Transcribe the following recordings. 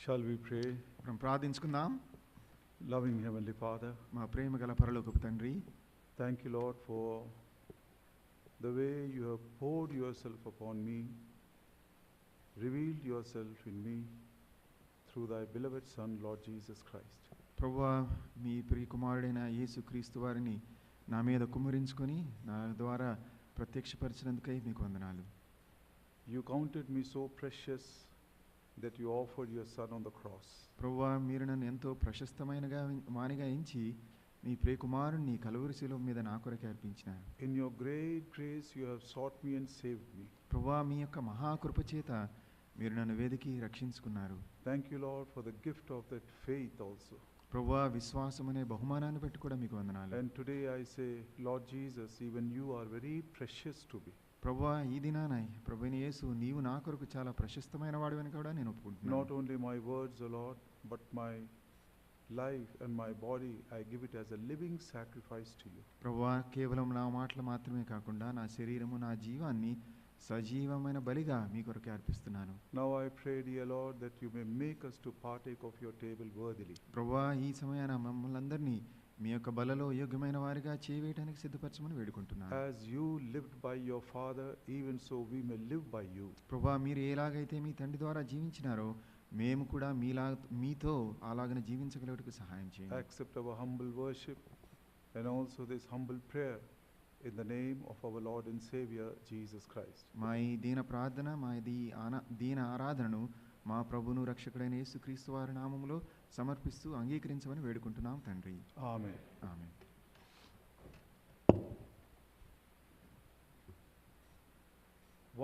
Shall we pray? మనం ప్రార్థించుకుందాం. Loving Heavenly Father, మా ప్రేమ గల పరలోకపు తండ్రి, thank you, Lord, for the way you have poured yourself upon me, revealed yourself in me through thy beloved Son, Lord Jesus Christ. ప్రభువా, మీ ప్రియ కుమారుడైన యేసుక్రీస్తు వారిని నా మీద కుమ్మరించుకొని నా ద్వారా ప్రత్యక్షపరిచినందుకై మీకు వందనాలు. You counted me so precious that you offered your Son on the cross. ప్రభువా, మీరు నన్ను ఎంతో ప్రశస్తమైనగా వానిగా ఎంచి మీ ప్రియ కుమారుణ్ణి కలువరి శిలువ మీద నా కొరకే అర్పించినారు. In your great grace you have sought me and saved me. ప్రభువా, మీ యొక్క మహాకృప చేత మీరు నన్ను వెదికి రక్షించుకున్నారు. Thank you, Lord, for the gift of that faith also. ప్రభువా, విశ్వాసం అనే బహుమానాన్ని బట్టి కూడా మీకు వందనాలు. And today I say, Lord Jesus, even you are very precious to me. ప్రభువా, ఈ దినాన ప్రభువైన యేసు నీవు నా కొరకు చాలా ప్రశస్తమైన వాడివని కూడా నేను ఒప్పుకుంటున్నాను. Not only my words, O Lord, but my life and my body, I give it as a living sacrifice to you. ప్రభువా, కేవలం నా మాటలు మాత్రమే కాకుండా నా శరీరము నా జీవాన్ని సజీవమైన బలిగా మీ కొరకే అర్పిస్తున్నాను. Now I pray, dear Lord, that you may make us to partake of your table worthily. ప్రభువా, ఈ సమయాన మమ్మల్ని అందరినీ మీ యొక్క బలలో యోగ్యమైన వారిగా చేయవేయడానికి సిద్ధపరచమని వేడుకుంటున్నాను. As you lived by your Father, even so we may live by you. ప్రభువా, మీరు ఎలాగైతే మీ తండ్రి ద్వారా జీవించినారో మేము కూడా మీతో అలాగనే జీవించగలుగుటకు సహాయం చేయండి. Accept our humble worship and also this humble prayer in the name of our Lord and Savior Jesus Christ. మా ఈ దీన ప్రార్థన, మా దీన ఆరాధనను మా ప్రభును రక్షకుడైన యేసుక్రీస్తు వారి నామములో సమర్పిస్తూ అంగీకరించమని వేడుకుంటున్నాం తండ్రి. Amen. Amen.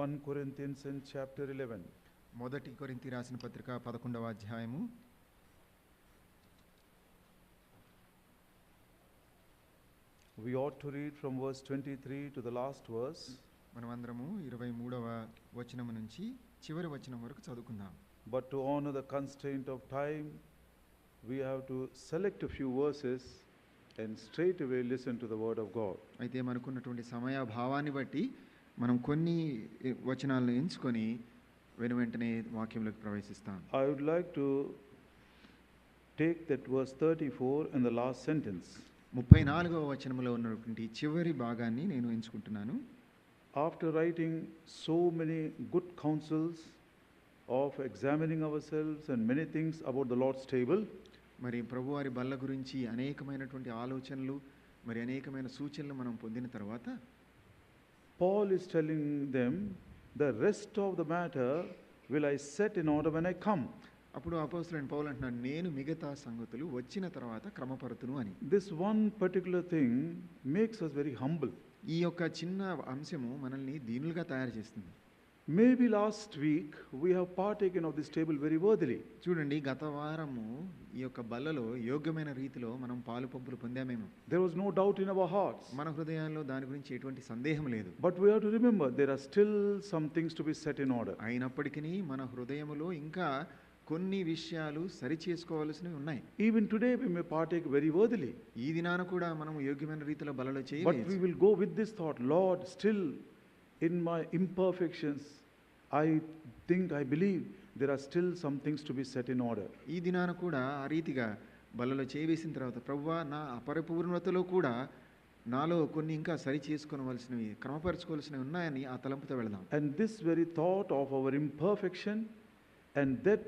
1 Corinthians in chapter 11. మొదటి కొరింథీ రాసిన పత్రిక 11వ అధ్యాయము. We ought to read from verse 23 to the last verse. మనమందరము 23వ వచనము నుంచి చివరి వచనం వరకు చదువుకుందాం. But to honor the constraint of time, we have to select a few verses and straight away listen to the word of God. అయితే మనకున్నటువంటి సమయ భావాన్ని బట్టి మనం కొన్ని వచనాలను ఎంచుకొని వెంటనే వాక్యంలోకి ప్రవేశిస్తాం. I would like to take that verse 34 in the last sentence. 34వ వచనములో ఉన్నటువంటి చివరి భాగాన్ని నేను ఎంచుకుంటున్నాను. After writing so many good counsels of examining ourselves and many things about the Lord's table, మరి ప్రభువారి బల్ల గురించి అనేకమైనటువంటి ఆలోచనలు మరి అనేకమైన సూచనలు మనం పొందిన తర్వాత Paul is telling them, the rest of the matter will I set in order when I come. అప్పుడు అపోస్తలుడైన పౌలు అంటున్నాడు, నేను మిగతా సంగతులు వచ్చిన తర్వాత క్రమపరతును అని. This one particular thing makes us very humble. ఈ యొక్క చిన్న అంశము మనల్ని దీనులుగా తయారు చేస్తుంది. Maybe last week we have partaken of this table very worthily. చూడండి, గత వారము ఈ యొక్క బల్లలో యోగ్యమైన రీతిలో మనం పాలు పంపులు పొందామేమో. There was no doubt in our hearts. మన హృదయాల్లో దాని గురించి ఎటువంటి సందేహం లేదు. But we have to remember there are still some things to be set in order. అయినప్పటికీ మన హృదయములో ఇంకా కొన్ని విషయాలు సరి చేసుకోవాల్సినవి ఉన్నాయి. Even today we may partake very worthily. ఈ దినాన కూడా మనం యోగ్యమైన రీతిలో బలలో But చేయవచ్చు. we will go with this thought, Lord, still in my imperfections, I think, I believe there are still some things to be set in order. ఈ దినాన కూడా ఆ రీతిగా బలలో చేయవేసిన తర్వాత ప్రభువా, నా అపరిపూర్ణతలో కూడా నాలో కొన్ని ఇంకా సరి చేసుకోవలసినవి క్రమపరచుకోవాల్సినవి ఉన్నాయని ఆ తలంపుతో వెళదాం. And this very thought of our imperfection, and that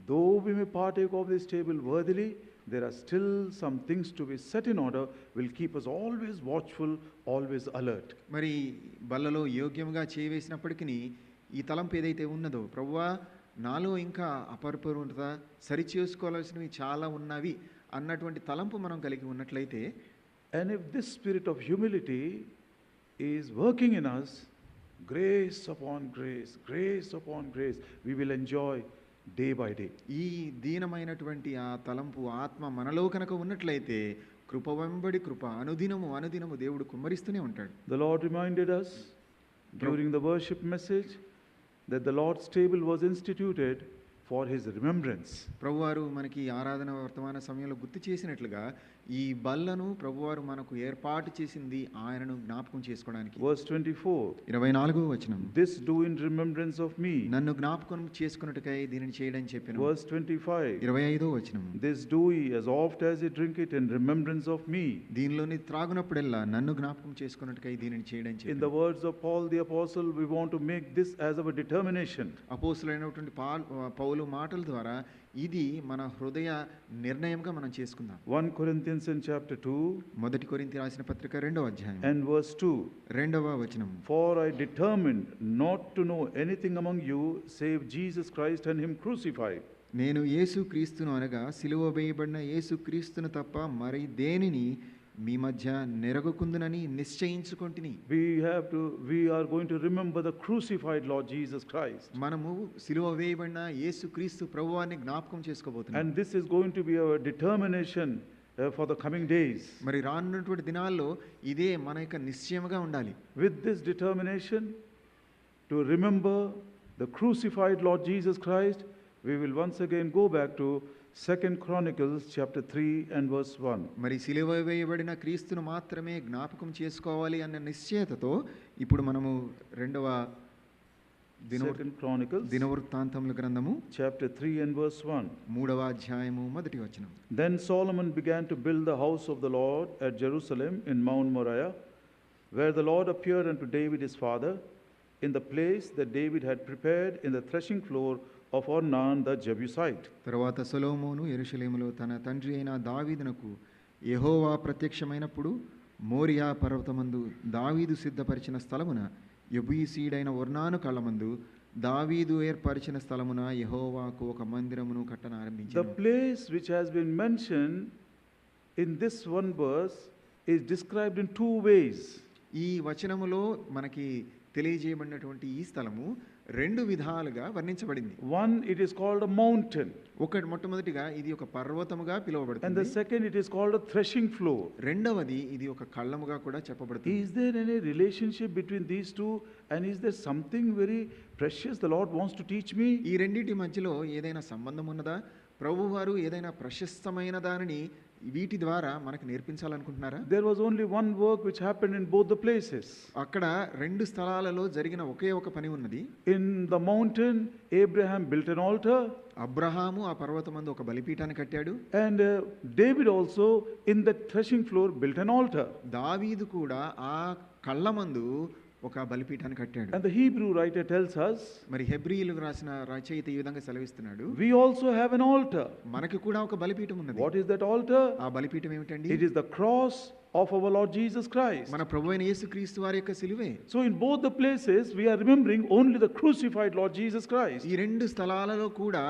though we may partake of this table worthily, there are still some things to be set in order, will keep us always watchful, always alert. మరి బల్లలో యోగ్యంగా చేయవేసినప్పటికీ ఈ తలంపు ఏదైతే ఉన్నదో, ప్రభువా నాలో ఇంకా అపరిపూర్ణత సరి చేసుకోవాల్సినవి చాలా ఉన్నవి అన్నటువంటి తలంపు మనం కలిగి ఉన్నట్లయితే, And if this spirit of humility is working in us, grace upon grace, grace upon grace, we will enjoy day by day. ఈ దీనమైనటువంటి ఆ తలంపు ఆత్మ మనలో కనుక ఉన్నట్లయితే కృప వెంబడి కృప అనుదినము దేవుడు కుమ్మరిస్తూనే ఉంటాడు. The Lord reminded us during the worship message that the Lord's table was instituted for his remembrance. ప్రభువారు మనకి ఆరాధన వర్తమాన సమయంలో గుర్తు చేసినట్లుగా ఈ బల్లను ప్రభువారు మనకు ఏర్పాటు చేసింది ఆయనను జ్ఞాపకం చేసుకోవడానికి. Verse 24. 24వ వచనం. This do in remembrance of me. నన్ను జ్ఞాపకం చేసుకొనుటకై దీనిని చేయడని చెప్పెను. Verse 25. 25వ వచనం. This do ye as oft as ye drink it in remembrance of me. దీనిలోని త్రాగునప్పుడెల్లా నన్ను జ్ఞాపకం చేసుకొనుటకై దీనిని చేయడని చెప్పెను. In the words of Paul the apostle, we want to make this as our determination. అపోస్తలుడైనటువంటి పౌలు మాటల ద్వారా ఇది మన హృదయ నిర్ణయంగా మనం చేసుకుందాం. 1 Corinthians in chapter 2. మొదటి కొరింథీ రాసిన పత్రిక 2వ అధ్యాయం And verse 2. 2వ వచనం. For I determined not to know anything among you save Jesus Christ and him crucified. నేను యేసుక్రీస్తును అనగా సిలువ వేయబడిన యేసుక్రీస్తును తప్ప మరి దేనిని మీ మధ్య నెరగకుందునని నిశ్చయించుకొంటిని. We are going to remember the crucified Lord Jesus Christ. మనము సిలువ వేయబడిన యేసుక్రీస్తు ప్రభువాన్ని జ్ఞాపకం చేసుకోబోతున్నాం. And this is going to be our determination for the coming days. మరి రానున్నటువంటి దినాల్లో ఇదే మన యొక్క నిశ్చయముగా ఉండాలి. With this determination to remember the crucified Lord Jesus Christ, we will once again go back to 2 Chronicles chapter 3 and verse 1. మరి సిలువ వేయబడిన క్రీస్తును మాత్రమే జ్ఞాపకం చేసుకోవాలి అన్న నిశ్చయతతో ఇప్పుడు మనము 2వ దినవృత్తాంతముల గ్రంథము chapter 3 and verse 1. 3వ అధ్యాయము మొదటి వచనం. Then Solomon began to build the house of the Lord at Jerusalem in Mount Moriah, where the Lord appeared unto David his father, in the place that David had prepared in the threshing floor of Ornan the Jebusite. తరువాత సొలొమోను యెరూషలేములో తన తండ్రి అయిన దావీదునకు యెహోవా ప్రత్యక్షమైనప్పుడు మోరియా పర్వతమందు దావీదు సిద్ధపరిచిన స్థలమున యెబూసీయుడైన ఒర్నాను కళ్ళమందు దావీదు ఏర్పరిచిన స్థలమున యెహోవాకు ఒక మందిరమును కట్టనారంభించెను. The place which has been mentioned in this one verse is described in two ways. ఈ వచనములో మనకి తెలియజేయబడినటువంటి ఈ స్థలము రెండు విధాలుగా వర్ణించబడింది. One, it is called a mountain. ఒకటి మొట్టమొదటిగా ఇది ఒక పర్వతముగా పిలువబడుతుంది. And the second, it is called a threshing floor. రెండవది ఇది ఒక కళ్ళముగా కూడా చెప్పబడుతుంది. Is there any relationship between these two, and is there something very precious the Lord wants to teach me? ఈ రెండింటి మధ్యలో ఏదైనా సంబంధం ఉన్నదా? ప్రభువారు ఏదైనా ప్రశస్తమైన దానిని వీటి ద్వారా మనకు నేర్పించాలనుకుంటున్నారా? There was only one work which happened in both the places. అక్కడ రెండు స్థలాలలో జరిగిన ఒకే ఒక పని ఉన్నది. In the mountain, Abraham built an altar. Abraham ఆ పర్వతమందు ఒక బలిపీఠాన్ని కట్టాడు. And David also in the threshing floor built an altar. దావీదు కూడా ఆ కళ్ళమందు ఒక బలిపీఠాన్ని కట్టాడు. And the Hebrew writer tells us, మరి హెబ్రీయులకు రాసిన రచయిత ఈ విధంగా సెలవిస్తున్నాడు, we also have an altar. మనకు కూడా ఒక బలిపీఠం ఉన్నది. What is that altar? ఆ బలిపీఠం ఏమిటండి? It is the cross of our Lord Jesus Christ. మన ప్రభువైన యేసుక్రీస్తు వారి యొక్క సిలువే. So in both the places we are remembering only the crucified Lord Jesus Christ. ఈ రెండు స్థలాలలో కూడా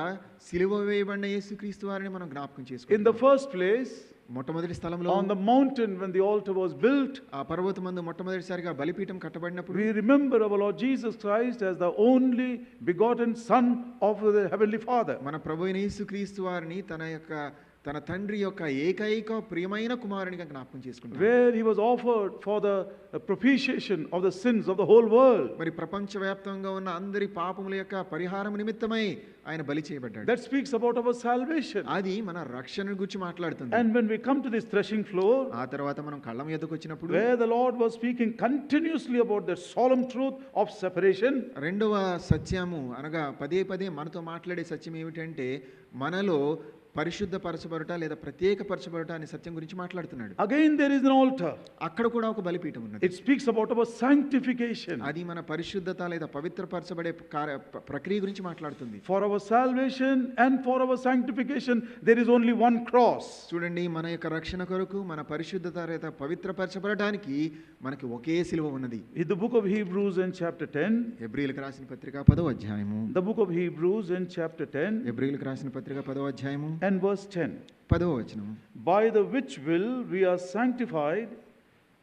సిలువ వేయబడిన యేసుక్రీస్తు వారిని మనం జ్ఞాపకం చేసుకుంటాం. In the first place, మొట్టమొదటి స్థలంలో on the mountain when the altar was built, ఆ పర్వతమందు మొట్టమొదటిసారిగా బలిపీఠం కట్టబడినప్పుడు we remember our Lord Jesus Christ as the only begotten Son of the Heavenly Father. మన ప్రభువైన యేసుక్రీస్తు వారిని తన తండ్రి యొక్క ఏకైక ప్రియమైన కుమారునిగా జ్ఞాపకం చేసుకుంటాం. Where he was offered for the propitiation of the sins of the whole world. మరి ప్రపంచవ్యాప్తంగా ఉన్న అందరి పాపముల యొక్క పరిహారం నిమిత్తమై ఆయన బలి చేయబడ్డాడు. That speaks about our salvation. అది మన రక్షణ గురించి మాట్లాడుతుంది. And when we come to this threshing floor, ఆ తర్వాత మనం కళ్ళం ఎదుకు వచ్చినప్పుడు, where the Lord was speaking continuously about the solemn truth of separation, రెండవ సత్యము అనగా పదే పదే మనతో మాట్లాడే సత్యం ఏమిటంటే మనలో పరిశుద్ధపరచబడుట లేదా ప్రత్యేకపరచబడుట అనే సత్యం గురించి మాట్లాడుతున్నాడు. Again there is an altar. అక్కడ కూడా ఒక బలిపీఠం ఉన్నది. It speaks about our sanctification. అది మన పరిశుద్ధత లేదా పవిత్రపరచబడే ప్రక్రియ గురించి మాట్లాడుతుంది. For our salvation and for our sanctification there is only one cross. చూడండి, మన యొక్క రక్షణ కొరకు మన పరిశుద్ధత లేదా పవిత్రపరచబడడానికి మనకి ఒకే సిలువ ఉన్నది. In the book of Hebrews in chapter 10, హెబ్రీయులకు రాసిన పత్రిక 10వ అధ్యాయము, the book of Hebrews in chapter 10, హెబ్రీయులకు రాసిన పత్రిక 10వ అధ్యాయము and verse 10, 10వ వచనం, by the which will we are sanctified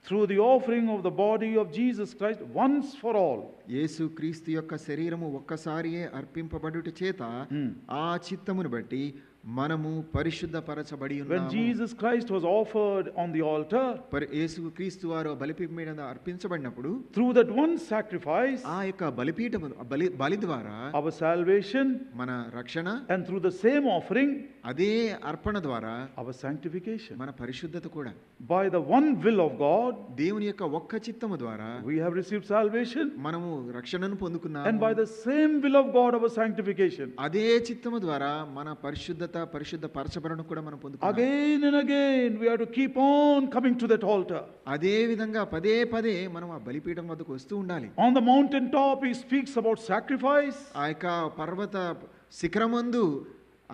through the offering of the body of Jesus Christ once for all. యేసు క్రీస్తు యొక్క శరీరము ఒక్కసారియే అర్పింపబడుట చేత ఆ చిత్తమును బట్టి మనము పరిశుద్ధపరచబడి When ఉన్నాము. Jesus Christ was offered on the altar, యేసు క్రీస్తు వారు బలిపీఠం మీద అర్పించబడినప్పుడు through that one sacrifice, ఆ యొక్క బలిపీఠము బలి ద్వారా our salvation, మన రక్షణ, and through the same offering, అదే అర్పణ ద్వారా our sanctification. మన పరిశుద్ధత కూడా. By the one will of God, దేవుని యొక్క ఒక్క చిత్తము ద్వారా we have received salvation, మనము రక్షణను పొందుకున్నాము. and by the same will of God, our sanctification. అదే చిత్తము ద్వారా మన పరిశుద్ధ పరచబడను కూడా మనం పొందుకున్నాము. Again and again we have to keep on coming to that altar. అదే విధంగా పదే పదే మనం ఆ బలిపీఠం వద్దకు వస్తూ ఉండాలి. On the mountain top he speaks about sacrifice, ఆ యొక్క పర్వత శిఖరమందు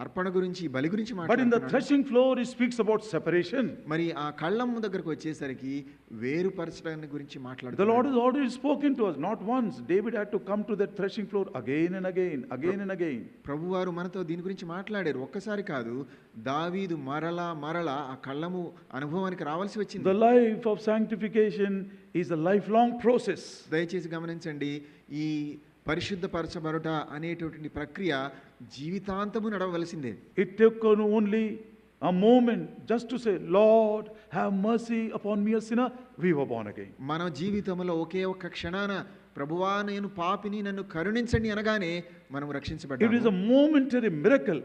అర్పణ గురించి, బలి గురించి but in the మాట్లాడుతున్నాడు. threshing floor he speaks about separation. మరి ఆ కళ్ళం దగ్గరకు వచ్చేసరికి వేరుపరచడాన్ని గురించి The Lord మాట్లాడుతున్నాడు. has already spoken to us, not once. David had to come to that threshing floor again and again, again and again. ప్రభువారు మనతో దీని గురించి మాట్లాడారు. ఒక్కసారి కాదు, దావీదు మరలా ఆ కళ్ళము అనుభవానికి రావాల్సి వచ్చింది. The life of sanctification is a lifelong process. దయచేసి గమనించండి, ఈ పరిశుద్ధపరచబడుట అనేటువంటి ప్రక్రియ జీవితాంతము నడవవలసిందే. It took only a moment just to say, Lord, have mercy upon me, a sinner. We were born again. మన జీవితంలో ఒకే ఒక్క క్షణాన ప్రభువా నేను పాపిని, నన్ను కరుణించండి అనగానే మనం It is రక్షించబడ్డాము. a momentary miracle.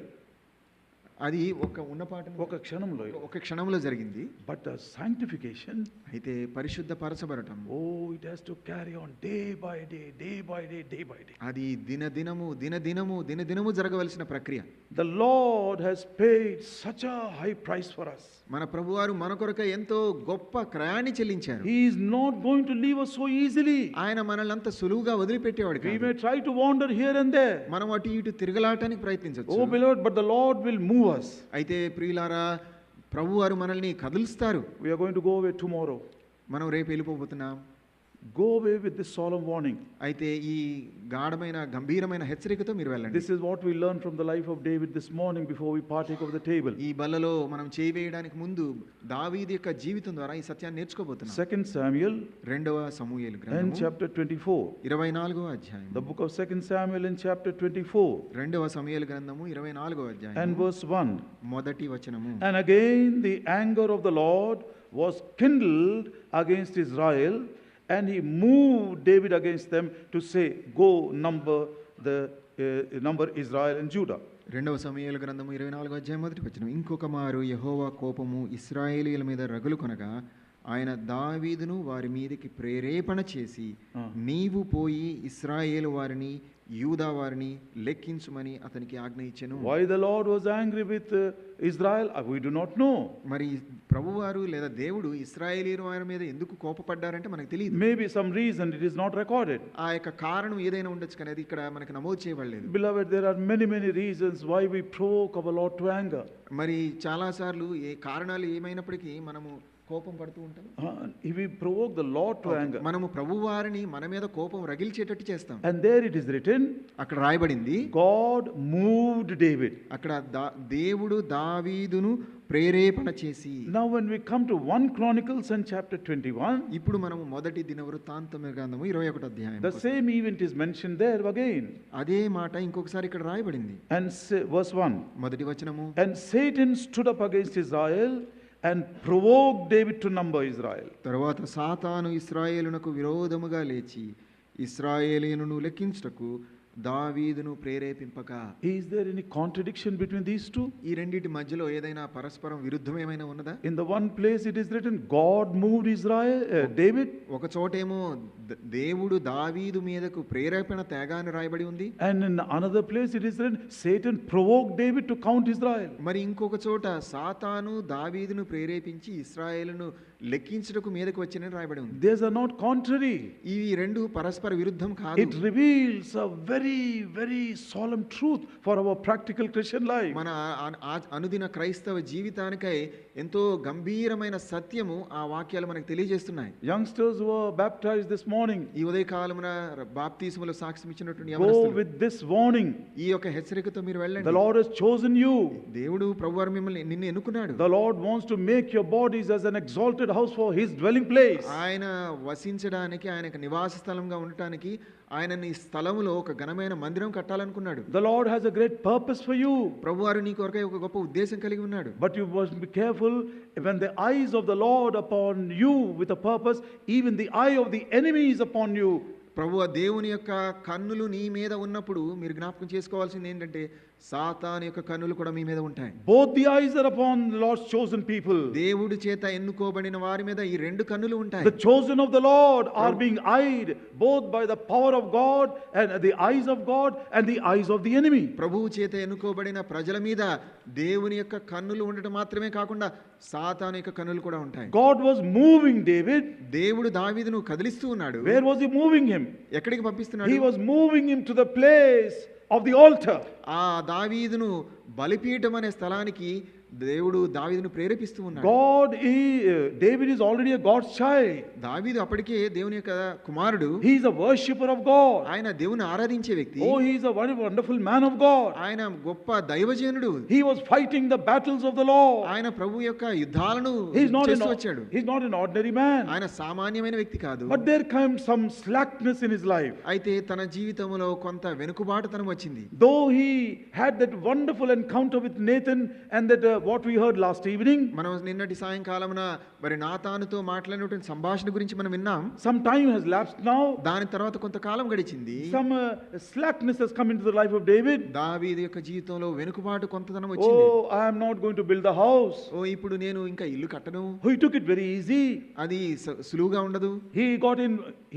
అది ఒక ఉన్నపాటు ఒక క్షణంలో. ఒక క్షణంలో జరిగింది. But the sanctification, అయితే పరిశుద్ధపరచబడటం, oh, it has to carry on day by day, day by day, day by day. అది దినదినము జరగవలసిన ప్రక్రియ. The Lord has paid such a high price for us. మన ప్రభువారు మన కొరకై ఎంతో గొప్ప క్రయాన్ని చెల్లించారు. He is not going to leave us so easily. ఆయన మనల్ని అంత సులువుగా వదిలిపెట్టేవాడు We కాదు. may try to wander here and there. మనం అటు ఇటు తిరగలాటానికి ప్రయత్నించవచ్చు. Oh, beloved, but the Lord will move us. అయితే ప్రియులారా, ప్రభువారు మనల్ని కదిలిస్తారు. We are going to go away tomorrow. మనం రేపు వెళ్ళిపోతున్నాం. Go away with this solemn warning. అయితే ఈ గాఢమైన గంభీరమైన హెచ్చరికతో మీరు వెళ్ళండి. This is what we learned from the life of David this morning before we partake of the table. ఈ బల్లలో మనం చేయి వేయడానికి ముందు దావీదు యొక్క జీవితం ద్వారా ఈ సత్యాన్ని నేర్చుకోబోతున్నాం. 2 Samuel రెండవ సమూయేలు and గ్రంథము chapter 24. 24వ అధ్యాయం. The book of 2 Samuel in chapter 24 రెండవ సమూయేలు గ్రంథము 24వ and అధ్యాయం verse 1. మొదటి వచనము. And again the anger of the Lord was kindled against Israel, and he moved David against them to say, go number Israel and Judah. రెండవ సమూయేలు గ్రంథము 24వ అధ్యాయం మొదటి వచనం. ఇంకొక మారు యెహోవా కోపము ఇశ్రాయేలీయుల మీద రగులు కొనగా ఆయన దావీదును వారి మీదకి ప్రేరేపణ చేసి, నీవు పోయి ఇశ్రాయేలు వారిని యూదా వారిని లెక్కించుమని అతనికి ఆజ్ఞ ఇచ్చెను. Why the Lord was angry with Israel, we do not know. మరి ప్రభువారు లేదా దేవుడు ఇశ్రాయేలీయుల వారి మీద ఎందుకు కోపపడ్డారంటే మనకు తెలియదు. Maybe some reason it is not recorded. ఆ యొక్క కారణం ఏదైనా ఉండొచ్చు, కానీ అది ఇక్కడ మనకు నమోదు చేయబడలేదు. Beloved, there are many reasons why we provoke our Lord to anger. మరి చాలాసార్లు ఏ కారణాలు ఏమైనప్పటికీ మనము కోపం పడుతూ ఉంటాం. If we provoke the Lord to anger, మనము ప్రభువారిని మన మీద కోపం రగిల్చేటట్టు చేస్తాం. and there it is written, అక్కడ రాయబడింది, God moved David. అక్కడ దేవుడు దావీదును ప్రేరేపణ చేసి. Now when we come to 1 Chronicles and chapter 21, ఇప్పుడు మనము మొదటి దినవృత్తాంతము గ్రంథము 21వ అధ్యాయం. the same event is mentioned there again. అదే మాట ఇంకొకసారి ఇక్కడ రాయబడింది. And verse 1. మొదటి వచనము. And Satan stood up against Israel and provoked David to number Israel. తరువాత సాతాను ఇశ్రాయేలునకు విరోధముగా లేచి ఇశ్రాయేలీయులను లెక్కించుటకు దావీదును ప్రేరేపింపగా. Is there any contradiction between these two? ఈ రెండిటి మధ్యలో ఏదైనా పరస్పరం విరుద్ధం ఏమైనా ఉన్నదా? In the one place it is written, God moved David. ఒక చోటేమో దేవుడు దావీదు మీదకు ప్రేరేపణ తేగాని రాయబడి ఉంది. And in another place it is written, Satan provoked David to count Israel. మరి ఇంకొక చోట సాతాను దావీదును ప్రేరేపించి ఇశ్రాయేలును లెక్కించుటకు మీదకు వచ్చినని రాయబడి ఉంది. These are not contrary. ఇవి రెండు పరస్పర విరుద్ధం కాదు. It reveals a very solemn truth for our practical Christian life. మన అనుదిన క్రైస్తవ జీవితానికై ఎంతో గంభీరమైన సత్యము ఆ వాక్యాలు మనకు తెలియజేస్తున్నాయి. Youngsters who were baptized this morning, ఈ ఉదయకాలమున బాప్తిస్మలో సాక్ష్యం ఇచ్చినటువంటి go యవనస్తులు, with this warning. ఈ యొక్క హెచ్చరికతో మీరు వెళ్ళండి. The Lord has chosen you. దేవుడు ప్రభువారు నిన్ను ఎన్నుకున్నాడు. The Lord wants to make your bodies as an exalted appointed house for his dwelling place. ఆయన వసించడానికి, ఆయనకు నివాస స్థలంగా ఉండటానికి ఆయన నీ స్థలములో ఒక ఘనమైన మందిరం కట్టాలనుకున్నాడు. The Lord has a great purpose for you. ప్రభువారు నీ కొరకై ఒక గొప్ప ఉద్దేశం కలిగి ఉన్నాడు. But you must be careful when the eyes of the Lord upon you with a purpose, even the eye of the enemy is upon you. ప్రభువా దేవుని యొక్క కన్నులు నీ మీద ఉన్నప్పుడు మీరు జ్ఞాపకం చేసుకోవాల్సింది ఏంటంటే సాతాను యొక్క కన్నులు కూడా మీ మీద ఉంటాయి. Both the eyes are upon the Lord's chosen people. దేవుడి చేత ఎన్నుకోబడిన వారి మీద ఈ రెండు కన్నులు ఉంటాయి. The chosen of the Lord are being eyed both by the power of God and the eyes of God and the eyes of the enemy. ప్రభువు చేత ఎన్నుకోబడిన ప్రజల మీద దేవుని యొక్క కన్నులు ఉండటం మాత్రమే కాకుండా సాతాను యొక్క కన్నులు కూడా ఉంటాయి. God was moving David. దేవుడు దావీదును కదిలిస్తూ ఉన్నాడు. Where was he moving him? ఎక్కడికి పంపిస్తున్నాడు? He was moving him to the place of the altar. ఆ దావీదును బలిపీఠం అనే స్థలానికి దేవుడు దావీదును ప్రేరేపిస్తూ ఉన్నాడు. David is already a God's child. దావీదు అప్పటికే దేవుని యొక్క కుమారుడు. He is a worshipper of God. ఆయన దేవుని ఆరాధించే వ్యక్తి. Oh, he is a wonderful man of God. ఆయన గొప్ప దైవజనుడు. He was fighting the battles of the Lord. ఆయన ప్రభు యొక్క యుద్ధాలను చేస్తూ వచ్చాడు. He is not an ordinary man. ఆయన సామాన్యమైన వ్యక్తి కాదు. But there came some slackness in his life. అయితే తన జీవితంలో కొంత వెనుకబాటుతనం వచ్చింది. Though he had that wonderful encounter with Nathan and that what we heard last evening, మనం నిన్నటి సాయంకాలమున మరి నాతానుతో మాట్లాడినటువంటి సంభాషణ గురించి మనం విన్నాం. some time has lapsed now. దాని తర్వాత కొంతకాలం గడిచింది. Some slackness has come into the life of David. దావీదు యొక్క జీవితంలో వెనుకబాటు కొంతదనం వచ్చింది. Oh, I am not going to build the house. ఇప్పుడు నేను ఇంకా ఇల్లు కట్టను. He took it very easy. అది సులువుగా ఉండదు.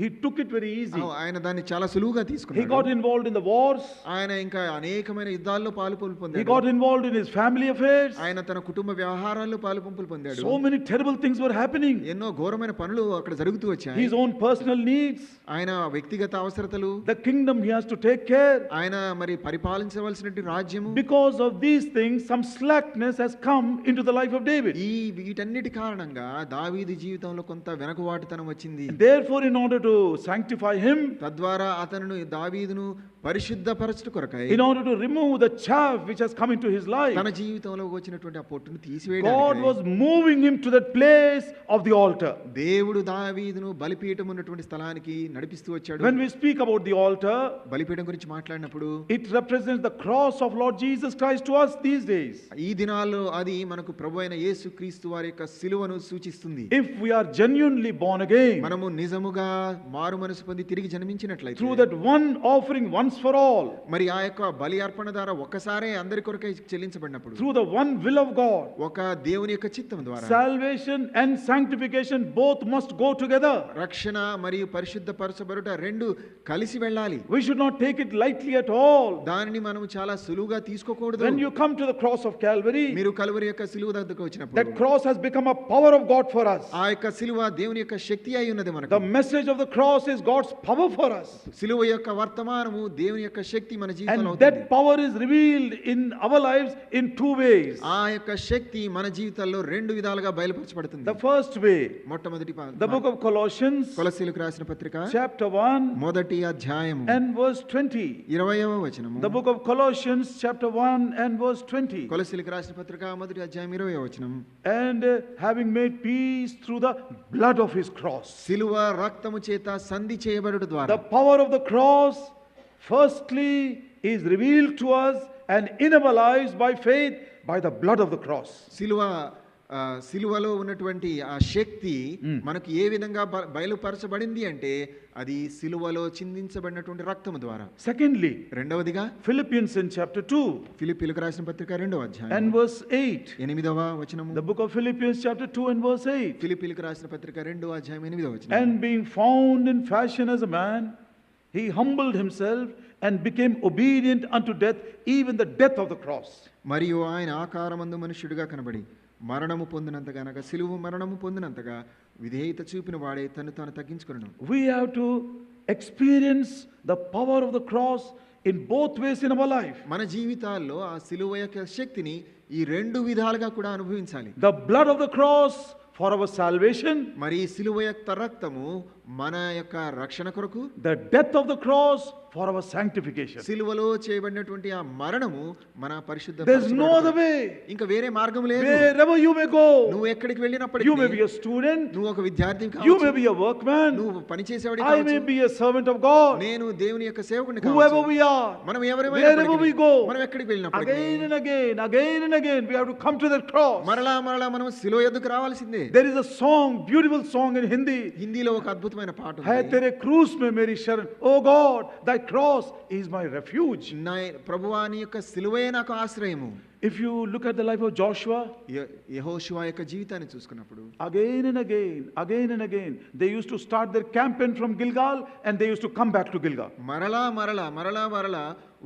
He took it very easy. ఆయన దాన్ని చాలా సులువుగా తీసుకున్నాడు. He got involved in the wars. ఆయన ఇంకా అనేకమైన యుద్ధాల్లో పాలుపంపులు పొందాడు. He got involved in his family affairs. ఆయన తన కుటుంబ వ్యవహారాల్లో పాలుపంపులు పొందాడు. So many terrible things were happening. ఎన్నో ఘోరమైన పనులు అక్కడ జరుగుతూ వచ్చాయి. His own personal needs. ఆయన వ్యక్తిగత అవసరతలు. The kingdom he has to take care. ఆయన మరి పరిపాలించవలసినటువంటి రాజ్యము. Because of these things some slackness has come into the life of David. వీటన్నిటి కారణంగా దావీదు జీవితంలో కొంత వెనుకబాటుతనం వచ్చింది. Therefore, in order to sanctify him, తద్వారా అతను దావీదును పరిశుద్ధపరచుట కొరకై, in order to remove the chaff which has come into his life, తన జీవితంలో వచ్చినటువంటి ఆ పొట్టును తీసివేయడానికి God was moving him to that place of the altar. దేవుడు దావీదును బలిపీఠం ఉన్నటువంటి స్థలానికి నడిపిస్తూ వచ్చాడు. When we speak about the altar, బలిపీఠం గురించి మాట్లాడినప్పుడు it represents the cross of Lord Jesus Christ to us these days. ఈ దినాల్లో అది మనకు ప్రభువైన యేసుక్రీస్తు వారి యొక్క సిలువను సూచిస్తుంది. If we are genuinely born again, మనము నిజముగా మారు మనసు పొంది తిరిగి జన్మించినట్లయితే, through that one offering once for all, మరి ఆ యొక్క బలి అర్పణ ద్వారా ఒక్కసారే అందరి కొరకై చెల్లించబడినప్పుడు, through the one will of God, ఒక దేవుని యొక్క చిత్తం ద్వారా, salvation and sanctification both must go together. రక్షణ మరియు పరిశుద్ధపరచబడుట రెండు కలిసి వెళ్ళాలి. We should not take it lightly at all. దానిని మనం చాలా సులువుగా తీసుకోకూడదు. When you come to the cross of Calvary, మీరు కల్వరి యొక్క సిలువ దగ్గరకు వచ్చినప్పుడు, that cross has become a power of God for us. ఆ యొక్క సిలువ దేవుని యొక్క శక్తి అయి ఉన్నది మనకు. The message of the cross is God's power for us. సిలువ యొక్క వర్తమానము దేవుని యొక్క శక్తి మన జీవితంలో And that power is revealed in our lives in two ways. ఆ యొక్క శక్తి మన జీవితాల్లో రెండు విధాలుగా బయలుపరచబడుతుంది. The first way, మొట్టమొదటి the book of Colossians, కొలస్సీయులకు రాసిన పత్రిక chapter 1 మొదటి అధ్యాయము and verse 20. 20వ వచనము. The book of Colossians chapter 1 and verse 20. కొలస్సీయులకు రాసిన పత్రిక మొదటి అధ్యాయం 20వ వచనం. And having made peace through the blood of his cross. సిలువ రక్తము చేత సంధి చేయబడుట ద్వారా, The power of the cross firstly is revealed to us and in our lives by faith by the blood of the cross. సిలువలో ఉన్నటువంటి ఆ శక్తి మనకు ఏ విధంగా బయలుపరచబడింది అంటే అది సిలువలో చిందించబడినటువంటి రక్తము ద్వారా. Secondly, రెండవదిగా Philippians in chapter 2 ఫిలిప్పీయులకు రాసిన పత్రిక 2వ అధ్యాయం and verse 8. 8వ వచనము. The book of Philippians chapter 2 and verse 8. ఫిలిప్పీయులకు రాసిన పత్రిక 2వ అధ్యాయం 8వ వచనం. And being found in fashion as a man, he humbled himself and became obedient unto death, even the death of the cross. మరియు ఆయన ఆకారమందు మనుష్యుడిగా కనబడి మరణము పొందినంతగా, అనగా సిలువ మరణము పొందినంతగా విధేయత చూపిన వాడే తను తాను తగ్గించుకొనెను. We have to experience the power of the cross in both ways in our life. మన జీవితాల్లో ఆ సిలువ యొక్క శక్తిని ఈ రెండు విధాలుగా కూడా అనుభవించాలి. The blood of the cross for our salvation, మరి సిలువ యొక్క రక్తము మన యొక్క రక్షణ కొరకు, the death of the cross for our sanctification. సిలువలో చేయబడినటువంటి ఆ మరణము మన పరిశుద్ధ There's no other way. ఇంకా వేరే మార్గం లేదు. Wherever you may go, నువ్వు ఎక్కడికి వెళ్ళినప్పటికీ, you may be a student, నువ్వు ఒక విద్యార్థి you కావచ్చు, may be a workman, నువ్వు పని చేసేవాడి I may కావచ్చు, be a servant of God, నేను దేవుని యొక్క సేవకుడిని whoever కావచ్చు, we are, మనం wherever we go, మనం ఎక్కడికి వెళ్ళినప్పటికీ again and again we have to come to that cross. మరలా మనం శిలువ ఎద్దుకు రావాల్సిందే. There is a song, beautiful song in Hindi. హిందీలో ఒక అద్భుతమైన పాట है ఉంది. तेरे क्रूस में मेरी शरण, ओ God thy cross is my refuge. నా ప్రభువా నీ యొక్క సిలువే నాకు ఆశ్రయము. If you look at the life of Joshua, యెహోషువ యొక్క జీవితాన్ని చూసుకున్నప్పుడు again and again they used to start their campaign from Gilgal and they used to come back to Gilgal. మరలా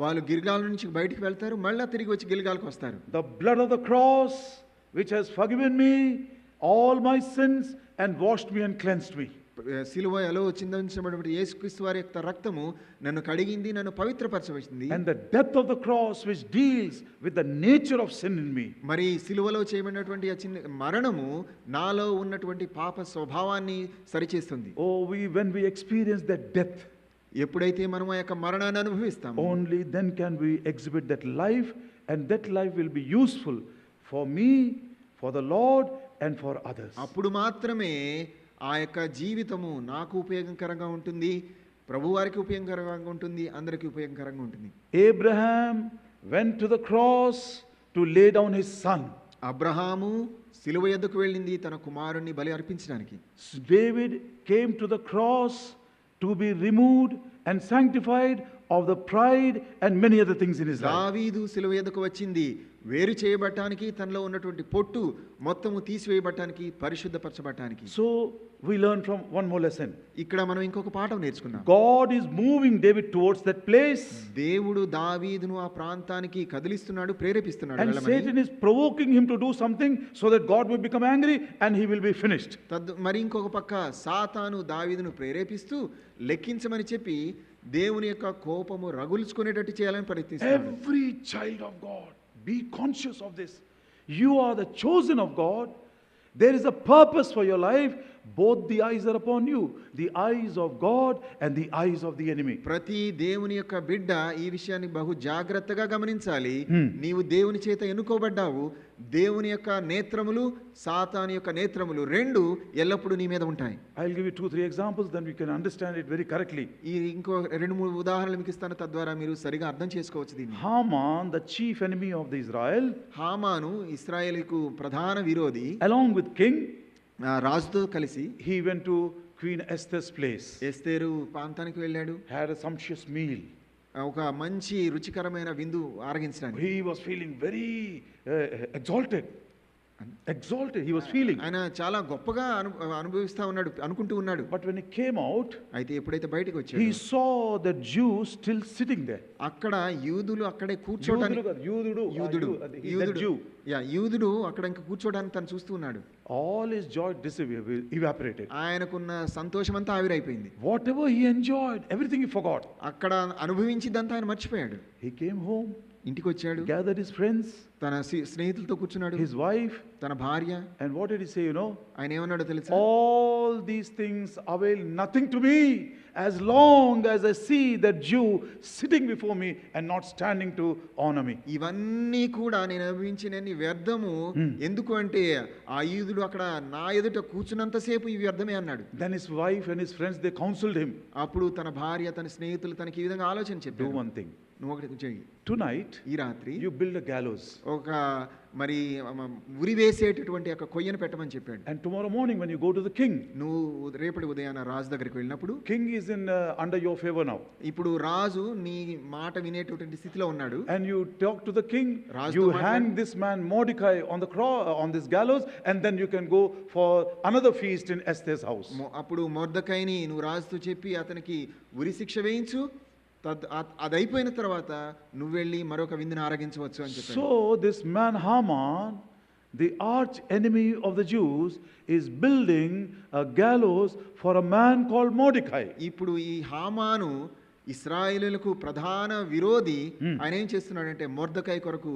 వాళ్ళు గిల్గాల్ నుంచి బయటికి వెళ్తారు, మళ్ళా తిరిగి వచ్చి గిల్గాల్కి వస్తారు. The blood of the cross which has forgiven me all my sins and washed me and cleansed me. సిలువలో చిందించబడిన యేసుక్రీస్తు వారి యొక్క రక్తము నన్ను కడిగింది, నన్ను పవిత్రపరచవచ్చింది. And the death of the cross which deals with the nature of sin in me. మరి సిలువలో చేయబడినటువంటి ఆ చిన్న మరణము నాలో ఉన్నటువంటి పాప స్వభావాన్ని సరిచేస్తుంది. Oh, when we experience that death, ఎప్పుడైతే మనం ఆ యొక్క మరణాన్ని అనుభవిస్తామో, only then can we exhibit that life, and that life will be useful for me, for the Lord and for others. అప్పుడు మాత్రమే ఆ యొక్క జీవితము నాకు ఉపయోగకరంగా ఉంటుంది, ప్రభువారికి ఉపయోగకరంగా ఉంటుంది, అందరికీ ఉపయోగకరంగా ఉంటుంది. Abraham went to the cross to lay down his son. Abraham సిలువ యొద్దకు వెళ్ళింది తన కుమారుణ్ణి బలి అర్పించడానికి. David came to the cross to be removed and sanctified of the pride and many other things in his life. దావీదు సిలువ యొద్దకు వచ్చింది వేరు చేయబడటానికి, తనలో ఉన్నటువంటి పొట్టు మొత్తము తీసివేయబడటానికి, పరిశుద్ధపరచబడటానికి. So we learn from one more lesson. ఇక్కడ మనం ఇంకొక పాఠం నేర్చుకున్నాం. God is moving David towards that place. దేవుడు దావీదును ఆ ప్రాంతానికి కదిలిస్తున్నాడు, ప్రేరేపిస్తున్నాడు And వెళ్ళమని. Satan is provoking him to do something so that God will become angry and he will be finished. మరి ఇంకొక పక్క సాతాను దావీదును ప్రేరేపిస్తూ లెక్కించమని చెప్పి దేవుని యొక్క కోపము రగుల్చుకునేటట్టు చేయాలని ప్రయత్నిస్తున్నాడు. Every child of God, be conscious of this. You are the chosen of God. There is a purpose for your life. Both the eyes are upon you, the eyes of God and the eyes of the enemy. ప్రతి దేవుని యొక్క బిడ్డ ఈ విషయాన్ని బహు జాగ్రత్తగా గమనించాలి. నీవు దేవుని చేత ఎన్నుకోబడ్డావు. దేవుని యొక్క నేత్రములు, సాతాను యొక్క నేత్రములు రెండు ఎల్లప్పుడూ నీ మీద ఉంటాయి. I'll give you 2-3 examples, then we can understand it very correctly. ఈ ఇంకో 2-3 ఉదాహరణలు మీకు ఇస్తాను, తద్వారా మీరు సరిగా అర్థం చేసుకోవచ్చు దీన్ని. Haman, the chief enemy of the Israel, హామాను ఇశ్రాయేలుకు ప్రధాన విరోధి, along with king, రాజుతో కలిసి he went to Queen Esther's place, ఎస్తేరు ప్రాంతానికి వెళ్ళాడు. had a sumptuous meal. ఒక మంచి రుచికరమైన విందు ఆరగించడానికి. He was feeling very exalted, he was feeling. ఆయన చాలా గొప్పగా అనుభవిస్తా ఉన్నాడు, అనుకుంటూ ఉన్నాడు. But when he came out, అయితే ఎప్పుడైతే బయటికి వచ్చాడు, he saw the Jews still sitting there. అక్కడ యూదులు అక్కడే కూర్చోడానికి, యూదుడు అక్కడ ఇంకా కూర్చోడానికి తను చూస్తూ ఉన్నాడు. All his joy evaporated. ఆయనకున్న సంతోషం అంతా ఆవిరైపోయింది. Whatever he enjoyed, everything he forgot. అక్కడ అనుభవించిందంతా ఆయన మర్చిపోయాడు. He came home, ఇంటికి వచ్చాడు, gathered his friends, తన స్నేహితులతో కూర్చున్నాడు, his wife, తన భార్య. and what did he say, you know? ఆయన ఏమన్నాడో తెలుసా? All these things avail nothing to me as long as I see that Jew sitting before me and not standing to honor me. ఇవన్నీ కూడా నేను అనుభవించినన్ని వ్యర్థము. ఎందుకు అంటే ఆ యూదుడు అక్కడ నా ఎదుట కూర్చున్నంతసేపు ఈ వ్యర్థమే అన్నాడు. Then his wife and his friends, they counseled him. అప్పుడు తన భార్య, తన స్నేహితులు తనకి ఈ విధంగా ఆలోచన చెప్పారు. Do one thing. నువ్వు ఒకటి చెయ్యి. Tonight, ఈ రాత్రి you build a gallows. ఒక మరి ఉరి వేసేటటువంటి ఒక కొయ్యను పెట్టమని చెప్పాడు. And tomorrow morning when you go to the king, నువ్వు రేపటి ఉదయాన రాజు దగ్గరికి వెళ్ళినప్పుడు, king is in under your favor now. ఇప్పుడు రాజు నీ మాట వినేటటువంటి స్థితిలో ఉన్నాడు. And you talk to the king, రాజుతో you hang this man Mordecai on the cross, on this gallows, and then you can go for another feast in Esther's house. అప్పుడు మొర్దెకైని నువ్వు రాజుతో చెప్పి అతనికి ఉరి శిక్ష వేయించు, అది అయిపోయిన తర్వాత నువ్వు వెళ్ళి మరొక విందును ఆరగించవచ్చు అని చెప్పాడు. So this man Haman, the arch enemy of the Jews, is building a gallows for a man called Mordecai. ఇప్పుడు ఈ హామాను ఇశ్రాయేలులకు ప్రధాన విరోధి ఆయన ఏం చేస్తున్నాడంటే మొర్దెకై కొరకు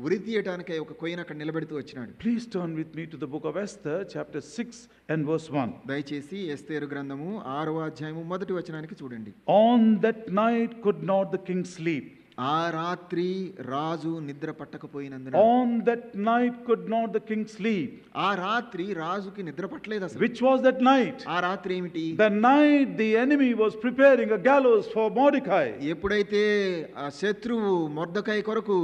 ఉరి తీయటానికై ఒక కొయ్యను అక్కడ నిలబెడుతూ వచ్చినాడు. Please turn with me to the book of Esther, chapter 6 and verse 1. దయచేసి ఎస్తేరు గ్రంథము 6వ అధ్యాయము మొదటి వచనానికి చూడండి. On that night could not the king sleep. ఆ రాత్రి రాజు నిద్ర పట్టకపోయినందున. On that night could not the king sleep. ఆ రాత్రి రాజుకి నిద్ర పట్టలేదు అసలు. Which was that night? ఆ రాత్రి ఏమిటి? The night the enemy was preparing a gallows for Mordecai. ఎప్పుడైతే ఆ శత్రువు మొర్దెకై కొరకు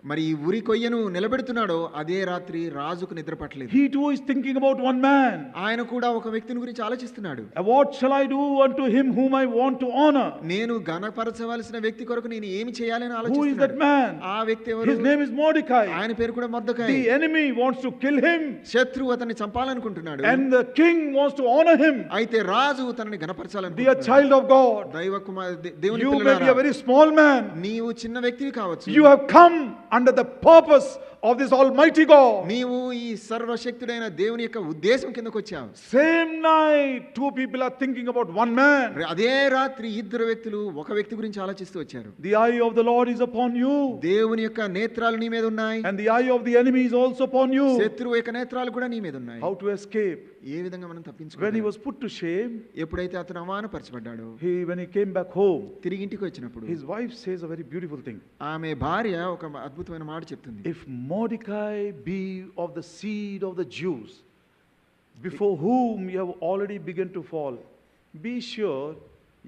మరి ఉరి కొయ్యను నిలబెడుతున్నాడో అదే రాత్రి రాజుకు నిద్ర పట్టలేదు. He too is thinking about one man. ఆయన కూడా ఒక వ్యక్తిని గురించి ఆలోచిస్తున్నాడు. What shall I do unto him whom I want to honor? నేను ఘనపరచవలసిన వ్యక్తి కొరకు నేను ఏమి చేయాలని Who is ఆలోచిస్తున్నాడు. that man? ఆ వ్యక్తి ఎవరు? His name is Mordecai. ఆయన పేరు కూడా Mordecai. The enemy wants to kill him శత్రువు అతన్ని చంపాలనుకుంటున్నాడు. and the king wants to honor him. అయితే రాజు తనని Dear ఘనపరచాలనుకుంటున్నాడు. child of God, దైవ దేవుని you may be a పిల్లలారా, very small man. నీవు చిన్న వ్యక్తివి కావచ్చు. You have come under the purpose of this almighty God. నీవు ఈ సర్వశక్తుడైన దేవుని యొక్క ఉద్దేశం కిందకు వచ్చావు. Same night two people are thinking about one man. అదే రాత్రి ఇద్దరు వ్యక్తులు ఒక వ్యక్తి గురించి ఆలోచిస్తూ వచ్చారు. The eye of the Lord is upon you దేవుని యొక్క నేత్రాలు నీ మీద ఉన్నాయి. and the eye of the enemy is also upon you. శత్రువు యొక్క నేత్రాలు కూడా నీ మీద ఉన్నాయి. How to escape? ఏ విధంగా మనం When he తప్పించుకోవాలి? was put to shame, ఎప్పుడైతే అతను అవమానపరచబడ్డాడో, when he came back home, తిరిగి ఇంటికి వచ్చినప్పుడు his wife says a very beautiful thing. ఆమె భార్య ఒక అద్భుతమైన మాట చెప్తుంది. If Mordecai be of the seed of the Jews, before whom you have already begun to fall, be sure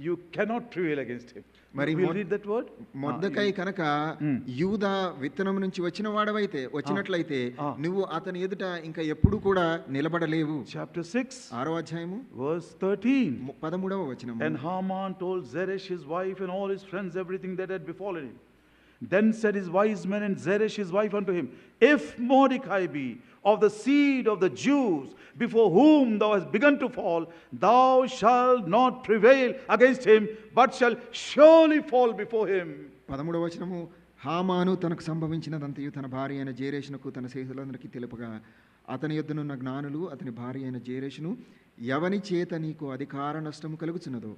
you cannot prevail against him. మరి We'll read that word. Mordecai కనుక యూదా విత్తనం నుంచి వచ్చినట్లయితే నువ్వు అతని ఎదుట ఇంకా ఎప్పుడు కూడా నిలబడలేవు. Chapter 6, 6వ అధ్యాయము verse 13. 13వ వచనము. And Haman told Zeresh his wife and all his friends everything that had befallen him. Then said his wise men and Zeresh his wife unto him, If Mordecai be of the seed of the Jews, before whom thou hast begun to fall, thou shalt not prevail against him, but shall surely fall before him. 13వ వచనము. హామాను తనకు సంభవించినదంతయు తన భార్య అయిన జేరేషునకు తన స్నేహితులందరికీ తెలుపగా, అతని యొద్దనున్న జ్ఞానులు అతని భార్య అయిన జేరేషును ఎవని చేత నీకు అధికార నష్టము కలుగుచున్నదో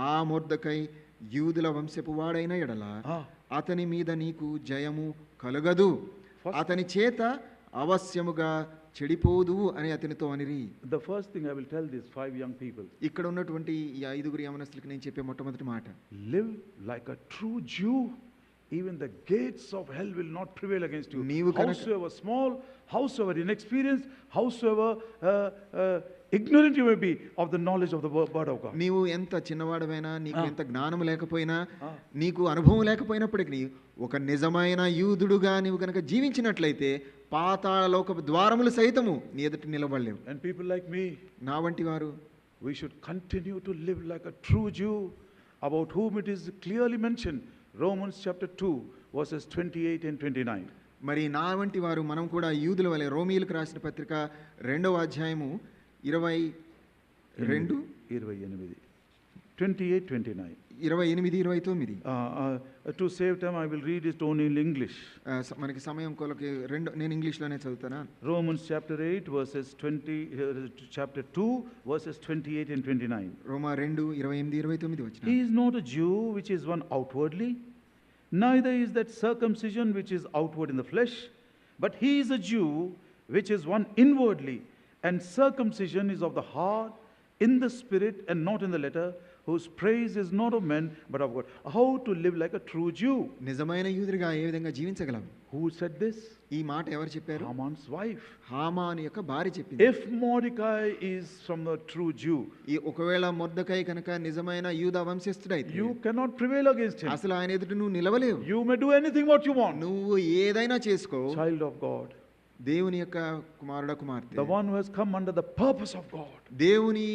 ఆ మొర్దెకై యూదుల వంశపు వాడైన ఎడల అతని మీద నీకు జయము కలగదు, అతని చేత అవశ్యముగా చెడిపోదు అని అతనితో అనిరి. The first thing I will tell these 5 young people, ఇక్కడ ఉన్నటువంటి ఈ 5 యవనస్తులకు నేను చెప్పే మొట్టమొదటి మాట, live like a true Jew. Even the gates of hell will not prevail against you. Howsoever small, howsoever inexperienced, howsoever ignorant you may be of the knowledge of the word of God. నీవు ఎంత చిన్నవాడమైనా, నీకు ఎంత జ్ఞానం లేకపోయినా, నీకు అనుభవం లేకపోయినప్పటికీ ఒక నిజమైన యూదుడుగా నీవు కనుక జీవించినట్లయితే పాతాళ లోకపు ద్వారములు సైతము నీ ఎదుట నిలబడలేవు. And people like me, నా వంటి వారు, we should continue to live like a true Jew, about whom it is clearly mentioned, Romans chapter 2 verses 28 and 29. మరి నా వంటి వారు మనం కూడా యూదుల వలె రోమీయులకు రాసిన పత్రిక 2వ అధ్యాయము 28, 29. To save time, I will read it only in English. మనకి సమయం కొలకి నేను ఇంగ్లీష్లోనే చదువుతాను. Romans chapter 8 verses 20, chapter 2 verses 28 and 29. రోమా 2:28-29 వచనం. He is not a Jew which is one outwardly, neither is that circumcision which is outward in the flesh, but he is a Jew which is one inwardly, and circumcision is of the heart, in the spirit and not in the letter, whose praise is not of men but of God. How to live like a true Jew? నిజమైన యూదుడిగా ఏ విధంగా జీవించగలం? Who said this? ఈ మాట ఎవరు చెప్పారు? Haman's wife. హామాను యొక్క భార్య చెప్పింది. If Mordecai is from the true Jew, ఈ ఒకవేళ మొర్దెకై కనుక నిజమైన యూదా వంశస్థుడైతే you cannot prevail against him. అసలు ఆయన ఎదుట నువ్వు నిలవలేవు. You may do anything what you want. నువ్వు ఏదైనా చేసుకో. Child of God, దేవుని యొక్క కుమారుడా కుమార్తె, the one who has come under the purpose of God, దేవుని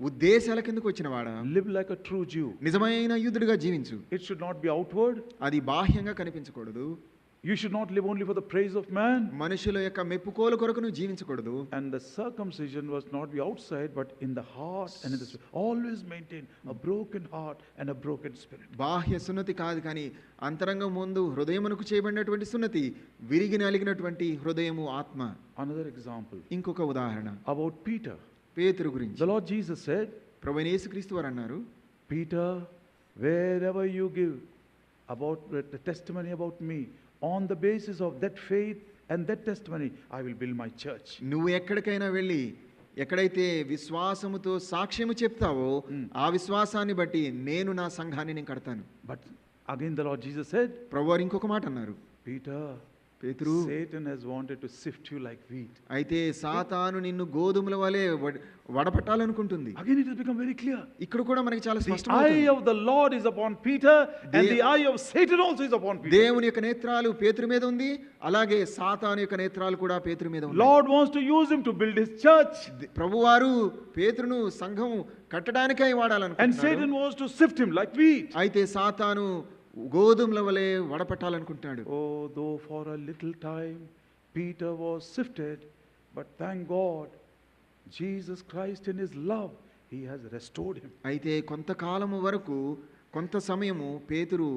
ఉద్దేశాల కిందకు వచ్చిన వాడా, live like a true Jew. నిజమైన యూదుడిగా జీవించు. It should not be outward. అది బాహ్యంగా కనిపించకూడదు. You should not live only for the praise of man. మనుషుల యొక్క మెప్పుకోలు కొరకు నువ్వు జీవించకూడదు. And the circumcision was not be outside but in the heart and in the spirit. Always maintain a broken heart and a broken spirit. బాహ్య సున్నతి కాదు, కానీ అంతరంగం ముందు హృదయమునకు చేయబడినటువంటి సున్నతి, విరిగి నలిగినటువంటి హృదయము ఆత్మ. Another example. ఇంకొక ఉదాహరణ About Peter. పేతురు గురించి. The Lord Jesus said, ప్రభువైన యేసుక్రీస్తు వారు అన్నారు, Peter, Wherever you give about the testimony about me, on the basis of that faith and that testimony, I will build my church. నువ్వు ఎక్కడికైనా వెళ్ళి ఎక్కడైతే విశ్వాసముతో సాక్ష్యము చెప్తావో ఆ విశ్వాసాన్ని బట్టి నేను నా సంఘాన్ని నేను కడతాను. But again the Lord Jesus said, ప్రభువారు ఇంకొక మాట అన్నారు, Peter, పేతురు, Satan has wanted to sift you like wheat. అయితే సాతాను నిన్ను గోధుమల వలె వడపట్టాలనుకుంటుంది. Again it has become very clear. ఇక్కడ కూడా మనకి చాలా The eye స్పష్టమవుతుంది. of the Lord is upon Peter and the eye of Satan also is upon Peter. దేవుని యొక్క నేత్రాలు పేతురు మీద ఉంది, అలాగే సాతాను యొక్క నేత్రాలు కూడా పేతురు మీద ఉన్నాయి. Lord wants to use him to build his church. ప్రభువారు పేతురును సంఘం కట్టడానికై And వాడాలనుకుంటున్నాడు. Satan wants to sift him like wheat. అయితే సాతాను గోధుమల వలె వడపట్టాలనుకుంటున్నాడు. Oh, though for a little time Peter was sifted, but thank God, Jesus Christ in his love, he has restored him. అయితే కొంతకాలము వరకు కొంత సమయము పేతురు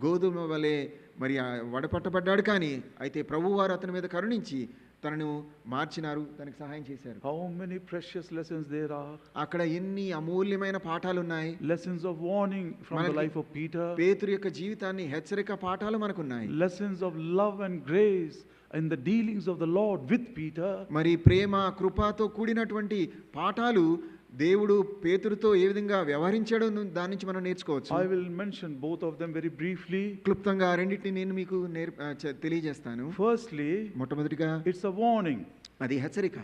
గోధుమ వలె మరి వడపట్టబడ్డాడు, కానీ అయితే ప్రభువారు అతని మీద కరుణించి తనను మార్చినారు, తనకు సహాయం చేశారు. How many precious lessons there are. అక్కడ ఎన్ని అమూల్యమైన పాఠాలు ఉన్నాయి. Lessons of warning from the life of Peter. పేతురు యొక్క జీవితాన్ని హెచ్చరిక పాఠాలు మనకున్నాయి. Lessons of love and grace in the dealings of the Lord with Peter. మరి ప్రేమ కృపతో కూడినటువంటి పాఠాలు దేవుడు పేతురుతో ఏ విధంగా వ్యవహరించాడో దాని నుంచి మనం నేర్చుకోవచ్చు. I will mention both of them very briefly. క్లుప్తంగా రెండింటిని నేను మీకు తెలియజేస్తాను. Firstly, మొట్టమొదటిగా it's a warning. అది హెచ్చరిక.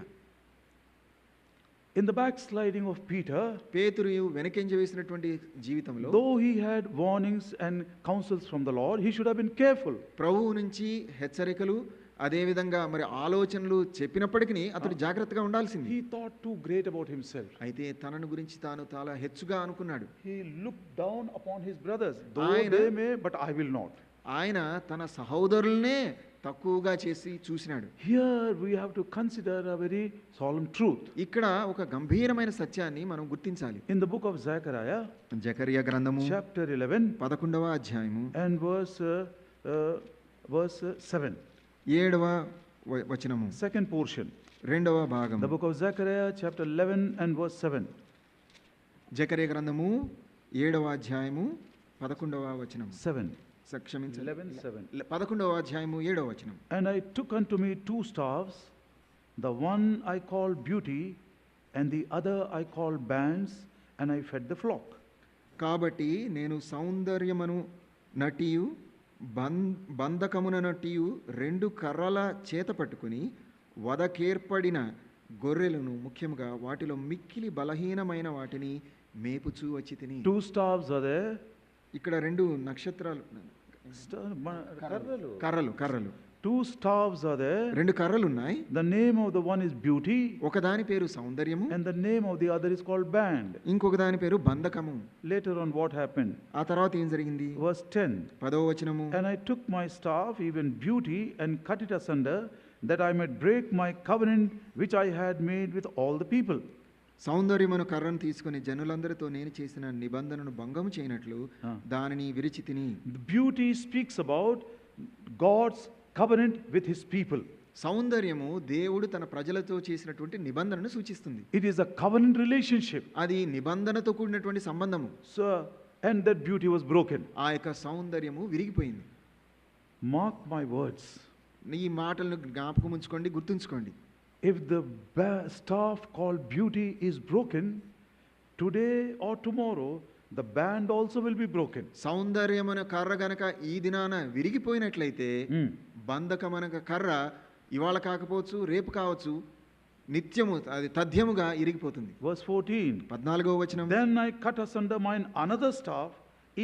In the backsliding of Peter, పేతురు వెనకంజ వేసినటువంటి జీవితంలో, though he had warnings and counsels from the Lord, he should have been careful. ప్రభువు నుంచి హెచ్చరికలు అదే విధంగా మరి ఆలోచనలు చెప్పినప్పటికీ అతడు జాగ్రత్తగా ఉండాల్సింది. He thought too great about himself. అయితే తనను గురించి తాను చాలా హెచ్చుగా అనుకున్నాడు. He looked down upon his brothers, though they may, but I will not. ఆయన తన సహోదరులనే తక్కువగా చేసి చూసినాడు. Here we have to consider a very solemn truth. ఇక్కడ ఒక గంభీరమైన సత్యాన్ని మనం గుర్తించాలి. In the book of Zechariah, Zechariah గ్రంథము chapter 11, 11వ అధ్యాయము and verse 7. 7వ వచనము, Second portion. రెండవ భాగం. The book of Zechariah, chapter 11 and verse 7. Zechariah గ్రంథము 7వ అధ్యాయము 11వ వచనం. 7. 11:7. 11వ అధ్యాయము 7వ వచనం. And I took unto me 2 staffs, the one I called beauty, and the other I called bands, and I fed the flock. కాబట్టి నేను సౌందర్యమును నటియు బంధకమున నటియు 2 కర్రల చేత పట్టుకుని వదకేర్పడిన గొర్రెలను, ముఖ్యంగా వాటిలో మిక్కిలి బలహీనమైన వాటిని మేపుచూ వచ్చి తిని. 2 staffs are there. ఇక్కడ 2 నక్షత్రాలు, కర్రలు 2 staffs are there. 2 కర్రలు ఉన్నాయి. The name of the one is beauty, ఒకదాని పేరు సౌందర్యము, and the name of the other is called band. ఇంకొక దాని పేరు బంధకము. Later on what happened? ఆ తర్వాత ఏం జరిగింది? Verse 10. 10వ వచనము. And I took my staff, even beauty, and cut it asunder, that I might break my covenant which I had made with all the people. సౌందర్యమును కర్రను తీసుకుని జనులందరితో నేను చేసిన నిబంధనను భంగము చేయనట్లు దానిని విరిచి తిని. The beauty speaks about God's covenant with his people. సౌందర్యము దేవుడు తన ప్రజలతో చేసినటువంటి నిబంధనను సూచిస్తుంది. It is a covenant relationship. అది నిబంధనతో కూడినటువంటి సంబంధము. So, and that beauty was broken. ఆ యొక్క సౌందర్యము విరిగిపోయింది. Mark my words. ఈ మాటలను జ్ఞాపకం ఉంచుకోండి, గుర్తుంచుకోండి. If the staff called beauty is broken, today or tomorrow, the band also will be broken. సౌందర్యమైన కర్ర గనక ఈ దినాన విరిగిపోయినట్లయితే బంధకమనక కర్ర ఇవాళ కాకపోవచ్చు, రేపు కావచ్చు, నిత్యము అది తథ్యముగా ఇరిగిపోతుంది. Verse 14. 14వ వచనం. Then I cut asunder mine another staff,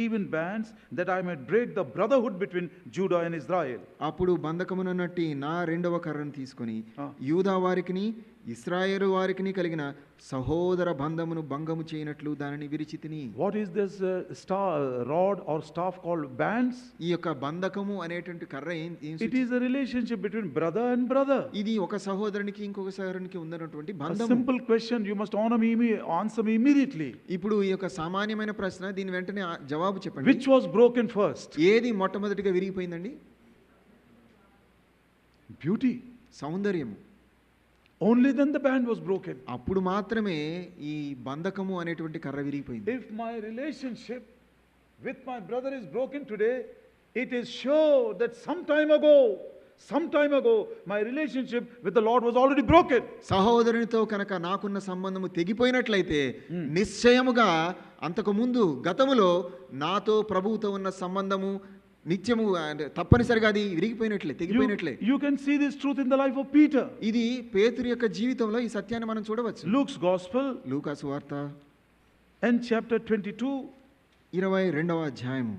even bands, that I might break the brotherhood between Judah and Israel. అప్పుడు బంధకమునన్నట్టి నా 2వ కర్రను తీసుకొని యూదా వారికిని ఇశ్రాయేలు వారికిని కలిగిన సహోదర బంధమును భంగము చేయనట్లు దానిని విరిచి తిని. What is this rod or staff called bands? ఈ యొక్క బంధకము అనేటువంటి కర్ర It is a relationship between brother and brother. ఇది ఒక సహోదరునికి ఇంకొక సహోదరునికి ఉన్నటువంటి బంధము. A simple question, you must answer me immediately. ఇప్పుడు ఈ యొక్క సామాన్యమైన ప్రశ్న, దీని వెంటనే జవాబు చెప్పండి. Which was broken first? ఏది మొట్టమొదటిగా విరిగిపోయిందండి? Beauty. సౌందర్యము. Only then the band was broken. అప్పుడు మాత్రమే ఈ బంధకము అనేటువంటి కర్ర విరిగిపోయింది. If my relationship with my brother is broken today, it is sure that some time ago, my relationship with the Lord was already broken. సహోదరునితో కనుక నాకున్న సంబంధము తెగిపోయినట్లయితే నిశ్చయముగా అంతకు ముందు గతములో నాతో ప్రభువుతో ఉన్న సంబంధము నిత్యము తప్పనిసరిగా అది విరిగిపోయినట్లే, తెగిపోయినట్లే. You can see this truth in the life of Peter. ఇది పేతురు యొక్క జీవితంలో ఈ సత్యాన్ని మనం చూడవచ్చు. Luke's Gospel, లూకా సువార్త and chapter 22, 22వ అధ్యాయము.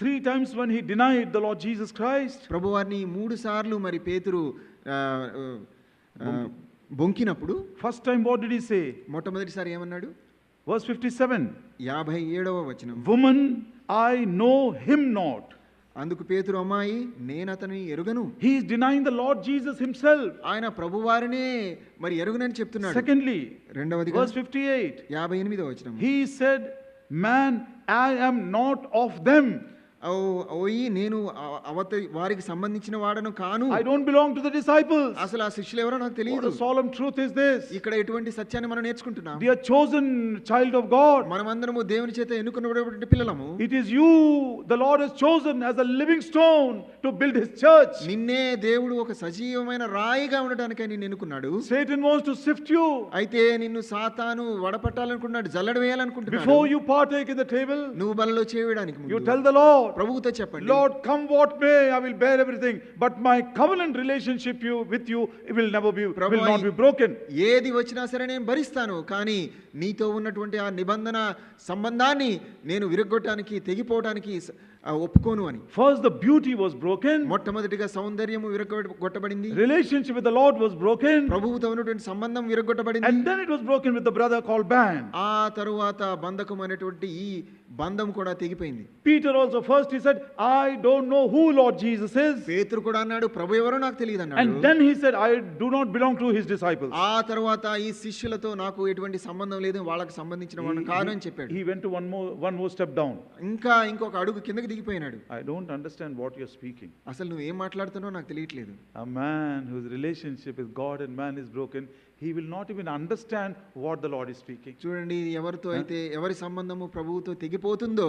3 times when he denied the Lord Jesus Christ, ప్రభువారిని 3 సార్లు మరి పేతురు బొంకినప్పుడు, first time what did he say? మొట్టమొదటిసారి ఏమన్నాడు? Verse 57, 57వ వచనం. woman, I know him not. అందుకు పేతురు, అమ్మాయి నేను అతని ఎరుగను. He is denying the Lord Jesus himself. ఆయన ప్రభువారినే మరి ఎరుగనని చెప్తున్నాడు. Secondly, రెండవదిగా verse 58, 58వ వచనం. he said, man, I am not of them. ఓయి నేను వారికి సంబంధించిన వాడను కాను. I don't belong to the disciples. అసలు ఆ శిష్యులు ఎవరో నాకు What తెలియదు. a solemn truth is this. ఇక్కడ ఎటువంటి సత్యాన్ని మనం నేర్చుకుంటున్నాం? We are chosen child of God. మనమందరము దేవుని చేత ఎన్నుకున్నటువంటి పిల్లలము. It is you the Lord has chosen as a living stone to build his church. నిన్నే దేవుడు ఒక సజీవమైన రాయిగా ఉండడానికై నిన్ను ఎన్నుకున్నాడు. Satan wants to sift you. అయితే నిన్ను సాతాను వడపట్టాలనుకుంటున్నాడు, జల్లడ వేయాలనుకుంటున్నాడు. Before you partake in the table, నువ్వు బలలో చేయడానికి you tell the Lord, ప్రభువుతో చెప్పండి, Lord, come what may, I will bear everything, but my covenant relationship with you will not be broken. ఏది వచ్చినా సరే నేను భరిస్తాను, కానీ నీతో ఉన్నటువంటి ఆ నిబంధన సంబంధాన్ని నేను విరగొట్టడానికి, తెగిపోవడానికి ఒప్పుకోను అని. First the beauty was broken. మొట్టమొదటిగా సౌందర్యము విరగొట్టబడింది. Relationship with the Lord was broken. ప్రభువుతో ఉన్నటువంటి సంబంధం విరగొట్టబడింది. And then it was broken with the brother called ban. ఆ తరువాత బంధకం అనేటువంటి ఈ బంధం కూడా తెగిపోయింది. Peter also first he said, I don't know who Lord Jesus is. పేతురు కూడా అన్నాడు, ప్రభు ఎవరో నాకు తెలియదు అన్నాడు. And then he said, I do not belong to his disciples. ఆ తరువాత ఈ శిష్యులతో నాకు ఎటువంటి సంబంధం లేదు, వాళ్ళకి సంబంధించిన వాడిని కాదు అని చెప్పాడు. He went to one more step down. ఇంకొక అడుగు కిందకి దిగిపోయినాడు. I don't understand what you're speaking. అసలు నువ్వు ఏం మాట్లాడుతున్నావో నాకు తెలియట్లేదు. A man whose relationship with God and man is broken, he will not even understand what the Lord is speaking. చూడండి, ఎవరితో అయితే ఎవరి సంబంధము ప్రభువుతో తెగిపోతుందో,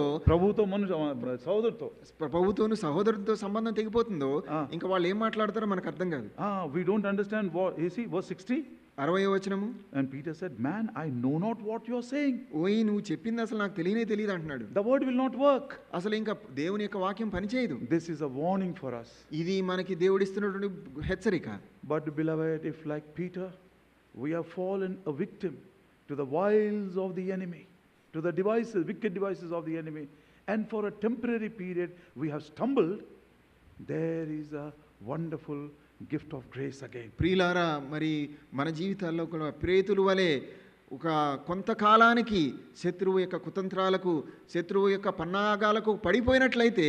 ప్రభువుతోను సహోదరుడితో సంబంధం తెగిపోతుందో, ఇంకా వాళ్ళు ఏం మాట్లాడతారో మనకు అర్థం కాదు. We don't understand what you see. Verse 60, 60వ వచనము. And Peter said, man, I know not what you are saying. ఓయ్ నువ్వు చెప్పింది అసలు నాకు తెలియదు అంటున్నాడు. The word will not work. అసలు ఇంకా దేవుని యొక్క వాక్యం పనిచేయదు. This is a warning for us. ఇది మనకి దేవుడిస్తున్నటువంటి హెచ్చరిక. But beloved, if like Peter we have fallen a victim to the wiles of the enemy, to the wicked devices of the enemy, and for a temporary period we have stumbled, there is a wonderful gift of grace again. ప్రియులారా, మరి మన జీవితాల్లో కూడా ప్రేతుల వలె ఒక కొంతకాలానికి శత్రువు యొక్క కుతంత్రాలకు, శత్రువు యొక్క పన్నాగాలకు పడిపోయినట్లయితే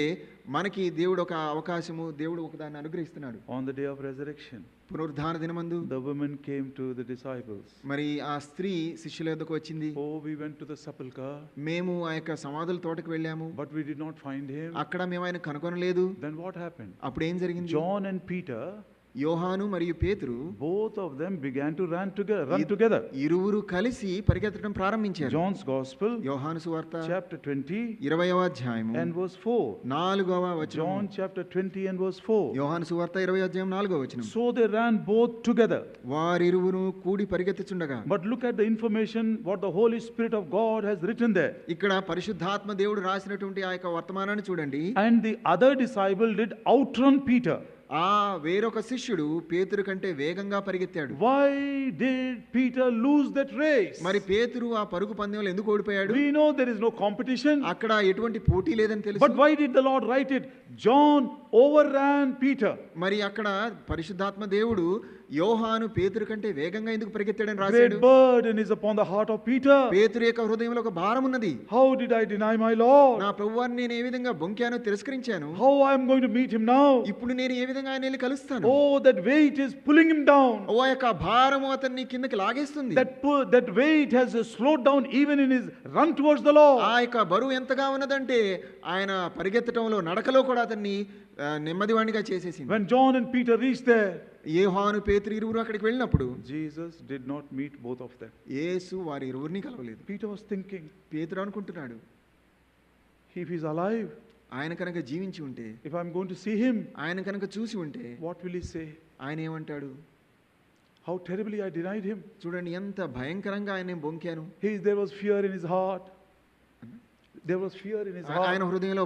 మనకి దేవుడు ఒక అవకాశము, దేవుడు ఒక దాన్ని అనుగ్రహిస్తున్నాడు. On the day of resurrection, పునరుద్ధాన దినమందు the woman came to the disciples. మరి ఆ స్త్రీ శిష్యుల యొద్దకు వచ్చింది. Oh, we went to the sepulchre. మేము ఆ యొక్క సమాధుల తోటకు వెళ్ళాము, but we did not find him. అక్కడ మేము ఆయన కనుగొనలేదు. Then what happened? అప్పుడు ఏం జరిగింది? John and Peter, యోహాను మరియు పేతురు, both of them began to run together. ఇరువురు కలిసి పరిగెత్తడం ప్రారంభించారు. John's Gospel, యోహాను సువార్త chapter 20, 20వ అధ్యాయము and verse 4. 4వ వచనం. John chapter 20 and verse 4. యోహాను సువార్త 20వ అధ్యాయం 4వ వచనం. So they ran both together. వారిరువురు కూడి పరిగెత్తుచుండగా. But look at the information what the Holy Spirit of God has written there. ఇక్కడ పరిశుద్ధాత్మ దేవుడు రాసినటువంటి ఆ యొక్క వర్తమానాన్ని చూడండి. And the other disciple did outrun Peter. ఆ వేరొక శిష్యుడు పేతురు కంటే వేగంగా పరిగెత్తాడు. Why did Peter lose that race? మరి పేతురు ఆ పరుగు పందెంలో ఎందుకు ఓడిపోయాడు? We know there is no competition. అక్కడ ఎటువంటి పోటీ లేదని తెలుసు. But why did the Lord write it? John overran Peter. మరి అక్కడ పరిశుద్ధాత్మ దేవుడు యోహాను పేతురు కంటే వేగంగా ఎందుకు పరిగెత్తాడని రాశాడు. Great burden is upon the heart of Peter. పేతురు యొక్క హృదయంలో ఒక భారం ఉన్నది. How did I deny my Lord? నా ప్రభువుని నేను ఏ విధంగా బొంకాను, తిరస్కరించాను. How I am going to meet him now? ఇప్పుడు నేను ఏ విధంగా ఆయన వెళ్ళి కలుస్తాను. Oh, that weight is pulling him down. ఓ యొక్క భారము అతన్ని కిందకి లాగేస్తుంది. That weight has slowed down even in his run towards the Lord. ఆ యొక్క బరువు ఎంతగా ఉన్నదంటే ఆయన పరిగెత్తడంలో, నడకలో కూడా అతన్ని నెమ్మదివాణిగా చేసేసింది. When John and Peter reached there, యోహాను పేతురు ఇరువురు అక్కడికి వెళ్ళినప్పుడు Jesus did not meet both of them. యేసు వారి ఇరువురిని కలవలేదు. Peter was thinking. పేతురు అనుకుంటున్నాడు. if he's alive, ఆయన కనుక జీవించి ఉంటే, if I'm going to see him, ఆయన కనుక చూసి ఉంటే what will he say? ఆయన ఏమంటాడు? How terribly I denied him. చూడండి ఎంత భయంకరంగా ఆయన బొంకాను. There was fear in his heart. There was fear in his heart. ఆయన హృదయంలో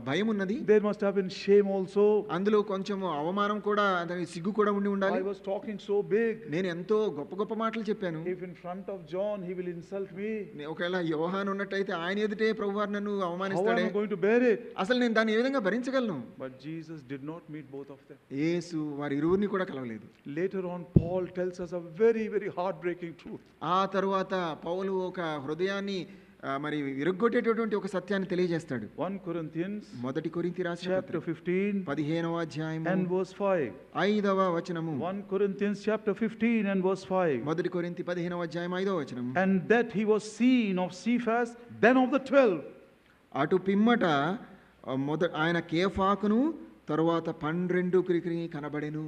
భయం ఉన్నది. There must have been shame also. అందులో కొంచెం అవమానం కూడా, అతని సిగ్గు కూడా ఉండి ఉండాలి. I was talking so big. నేను ఎంతో గొప్ప గొప్ప మాటలు చెప్పాను. If in front of John he will insult me, ఒకవేళ యోహాను ఉన్నట్టయితే ఆయన ఎదుటే ప్రభువారు నన్ను అవమానిస్తాడే, how am I going to bear it? అసలు నేను దాన్ని ఏ విధంగా భరించగలను? But Jesus did not meet both of them. యేసు వారి ఇరువురిని కూడా కలవలేదు. Later on Paul tells us a very very heartbreaking truth. ఆ తరువాత పౌలు ఒక హృదయాన్ని మరి విరగ్గొట్టేటటువంటి ఒక సత్యాన్ని తెలియజేస్తాడు. 1 Corinthians మొదటి కొరింథీ రాసిన chapter 15 15వ అధ్యాయం and verse 5. 5వ వచనము. 1 Corinthians chapter 15 and verse 5. మొదటి కొరింథీ 15వ అధ్యాయం 5వ వచనం. And that he was seen of Cephas, then of the 12. అటు పిమ్మట ఆయన కేఫాకును తరువాత 12 కనబడెను.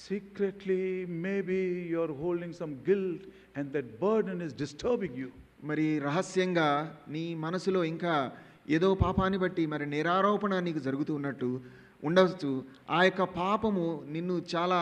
Secretly maybe you are holding some guilt and that burden is disturbing you. మరి రహస్యంగా నీ మనసులో ఇంకా ఏదో పాపాన్ని బట్టి మరి నిరారోపణ నీకు జరుగుతూ ఉన్నట్టు ఉండవచ్చు. ఆ యొక్క పాపము నిన్ను చాలా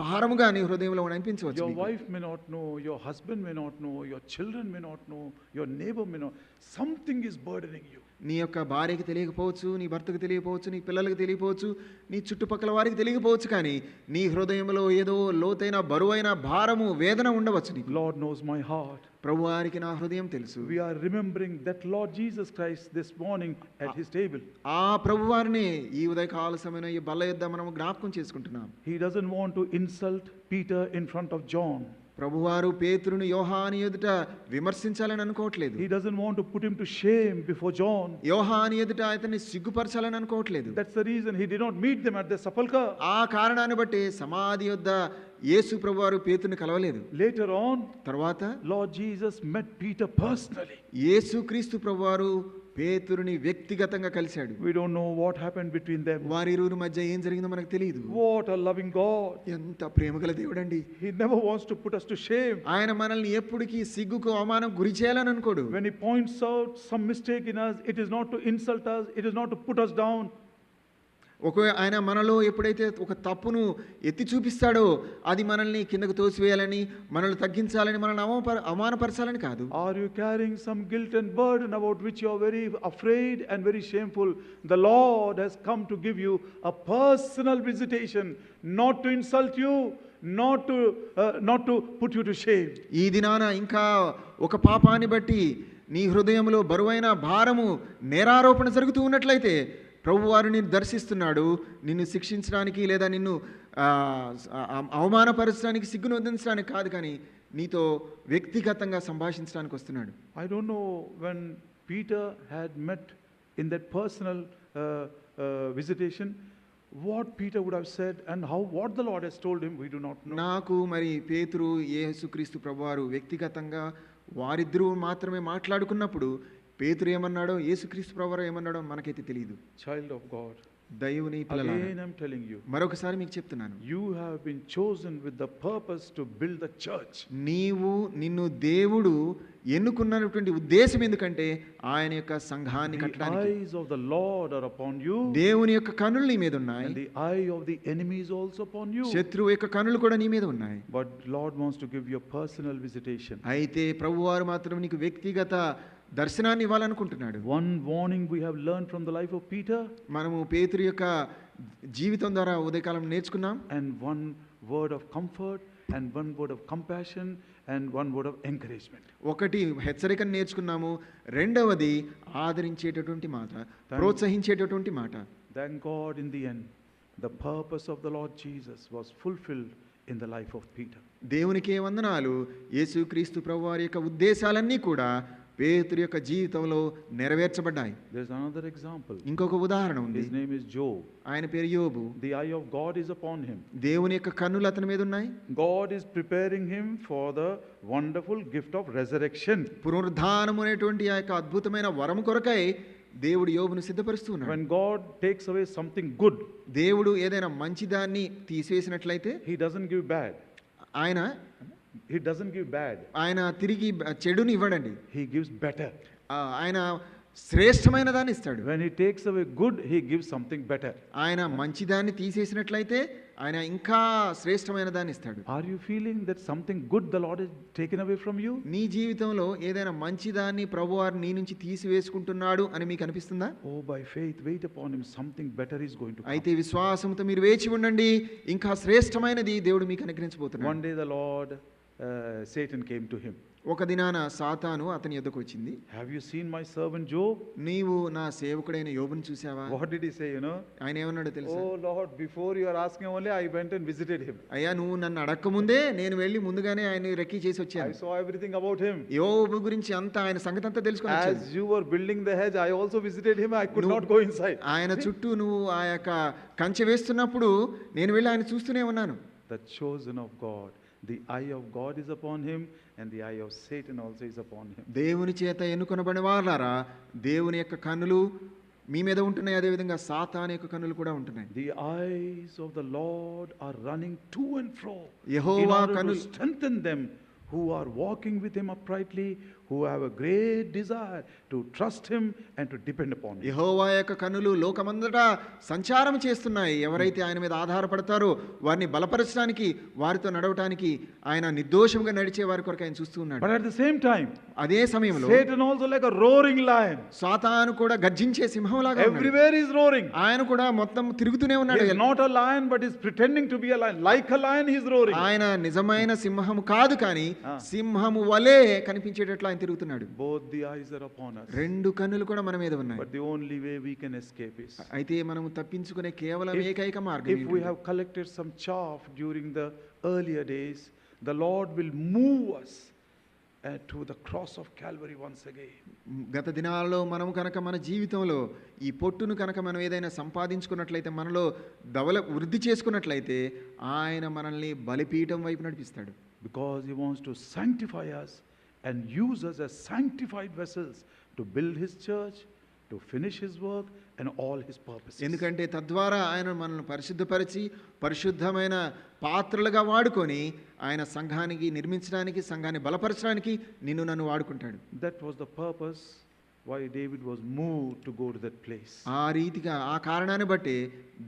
భారముగా నీ హృదయంలో అనిపించవచ్చు. Your wife may not know, your husband may not know, your children may not know, your neighbor may not. Something is burdening you. నీ యొక్క భార్యకి తెలియకపోవచ్చు, నీ భర్తకు తెలియకపోవచ్చు, నీ పిల్లలకు తెలియకపోవచ్చు, నీ చుట్టుపక్కల వారికి తెలియకపోవచ్చు, కానీ నీ హృదయంలో ఏదో లోతైన బరువైన భారము వేదన ఉండవచ్చు నీకు. Lord knows my heart. ప్రభువారికి నా హృదయం తెలుసు. We are remembering that Lord Jesus Christ this morning at his table. ఆ ప్రభువారిని ఈ ఉదయకాల సమయంలో ఈ బల్ల యొద్ద మనం జ్ఞాపకం చేసుకుంటున్నాం. He doesn't want to insult Peter in front of John. ప్రభువారు పేతురును యోహాను ఎదుట విమర్శించాలని అనుకోవట్లేదు. He doesn't want to put him to shame before John. యోహాను ఎదుట అతన్ని సిగ్గుపరచాలని అనుకోవట్లేదు. That's the reason he did not meet them at the sepulchre. ఆ కారణాన్ని బట్టి సమాధి యొద్ద యేసు ప్రభువారు పేతురుని కలవలేదు. Later on, తర్వాత Lord Jesus met Peter personally. యేసు క్రీస్తు ప్రభువారు పేతురుని వ్యక్తిగతంగా కలిశాడు. We don't know what happened between them. వారిరువురి మధ్య ఏం జరిగిందో మనకు తెలియదు. What a loving God. ఎంత ప్రేమగల దేవుడండి. He never wants to put us to shame. ఆయన మనల్ని ఎప్పటికీ సిగ్గుకు అవమానం గురి చేయాలని అనుకోడు. When he points out some mistake in us, it is not to insult us, it is not to put us down. ఆయన మనలో ఎప్పుడైతే ఒక తప్పును ఎత్తి చూపిస్తాడో అది మనల్ని కిందకు తోసివేయాలని, మనల్ని తగ్గించాలని, మనల్ని అవమానపరచాలని కాదు. Are you carrying some guilt and burden about which you are very afraid and very shameful? The Lord has come to give you a personal visitation, not to insult you, not to put you to shame. ఈ దినాన ఇంకా ఒక పాపాన్ని బట్టి నీ హృదయంలో బరువైన భారము నేరారోపణ జరుగుతూ ఉన్నట్లయితే ప్రభువారు నిన్ను దర్శిస్తున్నాడు. నిన్ను శిక్షించడానికి లేదా నిన్ను అవమానపరచడానికి, సిగ్గును వదిలించడానికి కాదు, కానీ నీతో వ్యక్తిగతంగా సంభాషించడానికి వస్తున్నాడు. I don't know when Peter had met in that personal visitation, what Peter would have said and what the Lord has told him, we do not know. నాకు మరి పేతురు యేసుక్రీస్తు ప్రభువారు వ్యక్తిగతంగా వారిద్దరూ మాత్రమే మాట్లాడుకున్నప్పుడు పేతురు ఏమన్నాడో, యేసుక్రీస్తు ప్రభువారు ఏమన్నాడో మనకైతే తెలియదు. Child of God, దేవుని పిల్లలారా, again I'm telling you, మరొకసారి మీకు చెప్తున్నాను, you have been chosen with the purpose to build the church. నిన్ను దేవుడు ఎన్నుకున్నటువంటి ఉద్దేశం ఎందుకంటే ఆయన యొక్క సంఘాన్ని కట్టడానికి. The eyes of the Lord are upon you. దేవుని యొక్క కన్నులు నీ మీద ఉన్నాయి. And the eye of the enemy is also upon you. శత్రువు యొక్క కన్నులు కూడా నీ మీద ఉన్నాయి. But Lord wants to give you a personal visitation. అయితే ప్రభువారు మాత్రం నీకు వ్యక్తిగత దర్శనాన్ని ఇవ్వాలనుకుంటున్నాడు. One warning we have learned from the life of Peter. మనము పేతురు యొక్క జీవితం ద్వారా ఉదయకాలం నేర్చుకున్నాం. And one word of comfort and one word of compassion and one word of encouragement. ఒకటి హెచ్చరికను నేర్చుకున్నాము, రెండవది ఆదరించేటటువంటి మాట, ప్రోత్సహించేటటువంటి మాట. Thank God in the end the purpose of the Lord Jesus was fulfilled in the life of Peter. దేవునికే వందనాలు, యేసుక్రీస్తు ప్రభువారి యొక్క ఉద్దేశాలన్నీ కూడా పేతురు యొక్క జీవితంలో నెరవేర్చబడ్డాయి. There is another example. ఇంకొక ఉదాహరణ ఉంది. His name is Job. ఆయన పేరు యోబు. The eye of God is upon him. దేవుని యొక్క కన్నులు అతని మీద ఉన్నాయి. God is preparing him for the wonderful gift of resurrection. పునరుద్ధానం అనేటువంటి ఆ యొక్క అద్భుతమైన వరం కొరకై దేవుడు యోబును సిద్ధపరుస్తున్నాడు. When God takes away something good, దేవుడు ఏదైనా మంచిదాన్ని తీసివేసినట్లయితే he doesn't give bad. ఆయన He doesn't give bad. ఆయన తిరిగి చెడుని ఇవ్వడండి. He gives better. ఆయన శ్రేష్టమైన దాన్ని ఇస్తాడు. When he takes away good, he gives something better. ఆయన మంచిదాన్ని తీసేసినట్లయితే ఆయన ఇంకా శ్రేష్టమైన దాన్ని ఇస్తాడు. Are you feeling that something good the Lord has taken away from you? నీ జీవితంలో ఏదైనా మంచిదాన్ని ప్రభువారు నీ నుంచి తీసివేసుకుంటున్నాడు అని మీకు అనిపిస్తుందా? Oh, by faith, wait upon him. Something better is going to come. అయితే విశ్వాసంతో మీరు వేచి ఉండండి, ఇంకా శ్రేష్టమైనది దేవుడు మీకు అనుగ్రహించబోతున్నాడు. One day the Lord, Satan came to him. ఒక దినాన సాతాను అతని యొద్దకు వచ్చింది. Have you seen my servant Job? నీవు నా సేవకుడైన యోబును చూసావా? What did he say, you know? ఆయన ఏమన్నాడో తెలుసా? Oh Lord, before you are asking only, I went and visited him. అయ్యా, నువ్వు నన్ను అడక్క ముందే నేను వెళ్ళి ముందుగానే ఆయన రెక్కి చేసి I వచ్చాను. saw everything about him. యోబు గురించి అంతా ఆయన సంగతి అంతా తెలుసుకొని వచ్చాను. As you were building the hedge, I also visited him. I could not go inside. ఆయన చుట్టూ నువ్వు ఆ యొక్క కంచె వేస్తున్నప్పుడు నేను వెళ్ళి ఆయన చూస్తూనే ఉన్నాను. The chosen of God, the eye of God is upon him, and the eye of Satan also is upon him. దేవుని చేత ఎన్నుకొనబడిన వారులారా, దేవుని యొక్క కన్నులు మీ మీద ఉంటున్నాయి, అదేవిధంగా సాతాను యొక్క కన్నులు కూడా ఉంటున్నాయి. The eyes of the Lord are running to and fro in Jehovah order to కన్నులు strengthen them who are walking with him uprightly, who have a great desire to trust him and to depend upon him. యెహోవా యొక్క కన్నులు లోకమంతటా సంచారం చేస్తున్నాయి. ఎవరైతే ఆయన మీద ఆధారపడతారో వారిని బలపరచడానికి, వారితో నడవటానికి, ఆయన నిర్దోషంగా నడిచే వారి కొరకు ఆయన చూస్తూ ఉన్నాడు. But at the same time, అదే సమయంలో Satan also like a roaring lion. సాతాను కూడా గర్జించే సింహంలాగా ఉన్నాడు. Everywhere he is roaring. ఆయన కూడా మొత్తం తిరుగుతూనే He ఉన్నాడు. is not a lion, but is pretending to be a lion. Like a lion, he is roaring. ఆయన నిజమైన సింహము కాదు, కానీ సింహము వలే కనిపించేటట్లు ఆయన తిరుగుతున్నాడు. Both the eyes are upon us. రెండు కన్నులు కూడా మన మీద ఉన్నాయి. But the only way we can escape is అయితే మనము తప్పించుకునే కేవలం ఏకైక మార్గం if we have collected some chaff during the earlier days, the Lord will move us to the cross of Calvary once again. గత దినాల్లో మనము కనుక మన జీవితంలో ఈ పొట్టును కనుక మనం ఏదైనా సంపాదించుకున్నట్లయితే, మనలో వృద్ధి చేసుకున్నట్లయితే, ఆయన మనల్ని బలిపీఠం వైపు నడిపిస్తాడు. Because he wants to sanctify us and use us as sanctified vessels to build his church, to finish his work and all his purposes. ఎందుకంటే తద్వారా ఆయన మనల్ని పరిశుద్ధపరిచి పరిశుద్ధమైన పాత్రలుగా వాడుకొని ఆయన సంఘానికి నిర్మించడానికి, సంఘాన్ని బలపరచడానికి నిన్ను నన్ను వాడుకుంటాడు. That was the purpose why David was moved to go to that place. ఆ రీతిగా ఆ కారణాన్ని బట్టి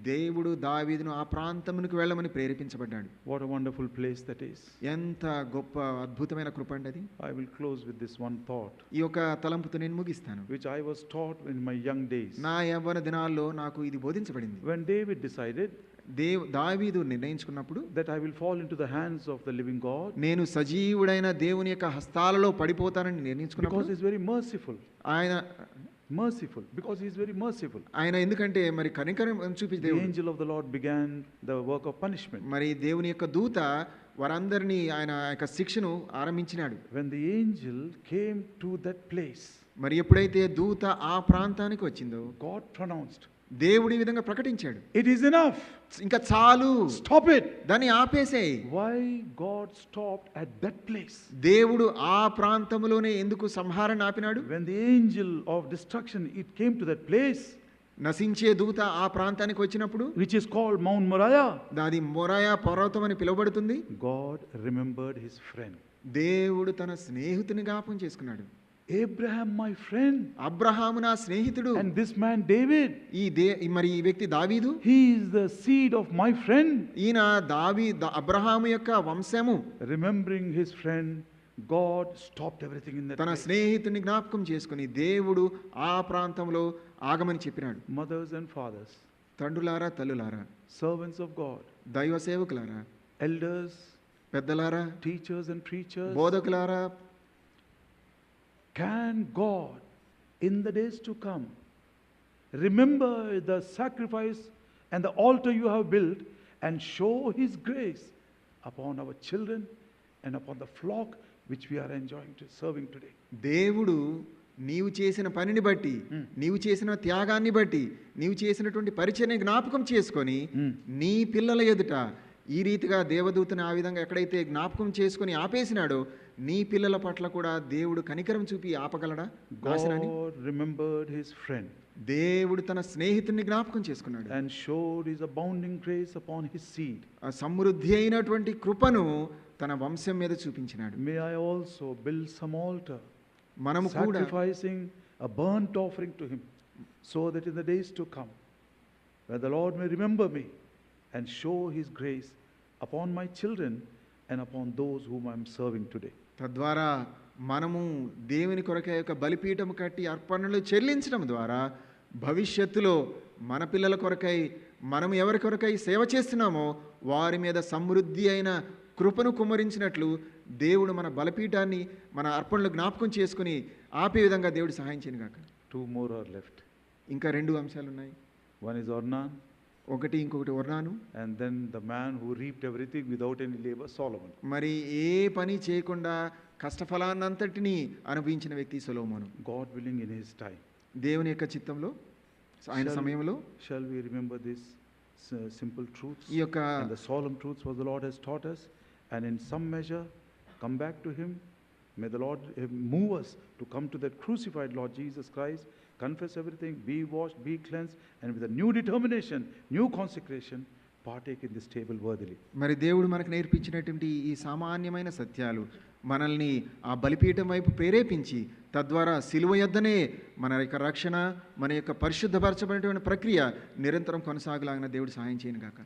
దేవుడు దావీదును ఆ ప్రాంతమునకు వెళ్ళమని ప్రేరేపించబడ్డాడు. What a wonderful place that is. ఎంత గొప్ప అద్భుతమైన కృప అండి అది. I will close with this one thought, ఈ యొక్క తలంపుతో నేను ముగిస్తాను. which I was taught in my young days. నా యవ్వన దినాల్లో నాకు ఇది బోధించబడింది. When David decided దావీదు నిర్ణయించుకున్నప్పుడు that I will fall into the hands of the living God, నేను సజీవుడైన దేవుని యొక్క హస్తాలలో పడిపోతానని because నిర్ణయించుకున్నప్పుడు, he is very merciful. Because he is very merciful. ఆయన ఎందుకంటే మరి కనికరం చూపించే The దేవుడు. angel of the Lord began the work of punishment. మరి దేవుని యొక్క దూత వారందరినీ ఆయన యొక్క శిక్షను ఆరంభించినాడు. When the angel came to that place, మరి ఎప్పుడైతే దూత ఆ ప్రాంతానికి వచ్చిందో, God pronounced, దేవుడు ఈ విధంగా ప్రకటించాడు, it is enough. ఇంకా చాలు, Stop it. దాన్ని ఆపేసేయ్. Why God stopped at that place? దేవుడు ఆ ప్రాంతంలోనే ఎందుకు సంహారణ ఆపినాడు? When the angel of destruction, it came to that place, నశించే దూత ఆ ప్రాంతానికి వచ్చినప్పుడు, which is called Mount Moriah, అది మొరాయా పర్వతం అని పిలువబడుతుంది. God remembered his friend. దేవుడు తన స్నేహితుని జ్ఞాపకం చేసుకున్నాడు. Abraham, my friend, అబ్రహాము నా స్నేహితుడు, and this man David, మరి ఈ వ్యక్తి దావీదు, he is the seed of my friend. ఈయన అబ్రహాము యొక్క వంశము. Remembering his friend, God stopped everything in that తన place. స్నేహితుని జ్ఞాపకం చేసుకుని దేవుడు ఆ ప్రాంతంలో ఆగమని చెప్పినాడు. Mothers and fathers, తండ్రులారా, తల్లులారా, servants of God, దైవ సేవకులారా, elders, పెద్దలారా, teachers and preachers, బోధకులారా, can God in the days to come remember the sacrifice and the altar you have built and show his grace upon our children and upon the flock which we are enjoying to serving today? దేవుడు నీవు చేసిన పనిని బట్టి, నీవు చేసిన త్యాగాన్ని బట్టి, నీవు చేసినటువంటి పరిచయని జ్ఞాపకం చేసుకొని నీ పిల్లల ఎదుట ఈ రీతిగా దేవదూతని ఆ విధంగా ఎక్కడైతే జ్ఞాపకం చేసుకొని ఆపేసినాడో, నీ పిల్లల పట్ల కూడా దేవుడు కనికరం చూపి ఆపగలడా? God remembered his friend దేవుడు తన స్నేహితుని జ్ఞాపకం చేసుకున్నాడు and showed his abounding grace upon his seed. ఆ సమృద్ధి అయినటువంటి కృపను తన వంశం మీద చూపించినాడు. May I also build some altar, మనము కూడా sacrificing a burnt offering to him, so that in the days to come, when the Lord may remember me and show his grace upon my children and upon those whom I am serving today. తద్వారా మనము దేవుని కొరకై ఒక బలిపీఠము కట్టి అర్పణలు చెల్లించడం ద్వారా భవిష్యత్తులో మన పిల్లల కొరకై మనం ఎవరి కొరకై సేవ చేస్తున్నామో వారి మీద సమృద్ధి అయిన కృపను కుమ్మరించినట్లు దేవుడు మన బలిపీఠాన్ని మన అర్పణలు జ్ఞాపకం చేసుకుని ఆపే విధంగా దేవుడు సహాయం చేయను గాక. 2 more are left. ఇంకా 2 అంశాలు ఉన్నాయి. One is Ornan, ఇంకొకటి ఒర్నాను, and then the man who reaped everything without any labor, Solomon. మరి ఏ పని చేయకుండా కష్టఫలాన్నంతటిని అనుభవించిన వ్యక్తి సొలొమోను. God willing, in his time. దేవుని యొక్క చిత్తంలో ఆయన సమయంలో Shall we remember this simple truths ఈ యొక్క and the solemn truths what the Lord has taught us, and in some measure come back to him? May the Lord move us to come to that crucified Lord Jesus Christ, confess everything, be washed, be cleansed, and with a new determination, new consecration, partake in this table worthily. మరి దేవుడు మనకు నేర్పించినటువంటి ఈ సామాన్యమైన సత్యాలు మనల్ని ఆ బలిపీఠం వైపు ప్రేరేపించి తద్వారా సిలువ యొద్దనే మన యొక్క రక్షణ, మన యొక్క పరిశుద్ధపరచబడినటువంటి ప్రక్రియ నిరంతరం కొనసాగలాగిన దేవుడు సహాయం చేయను గాక.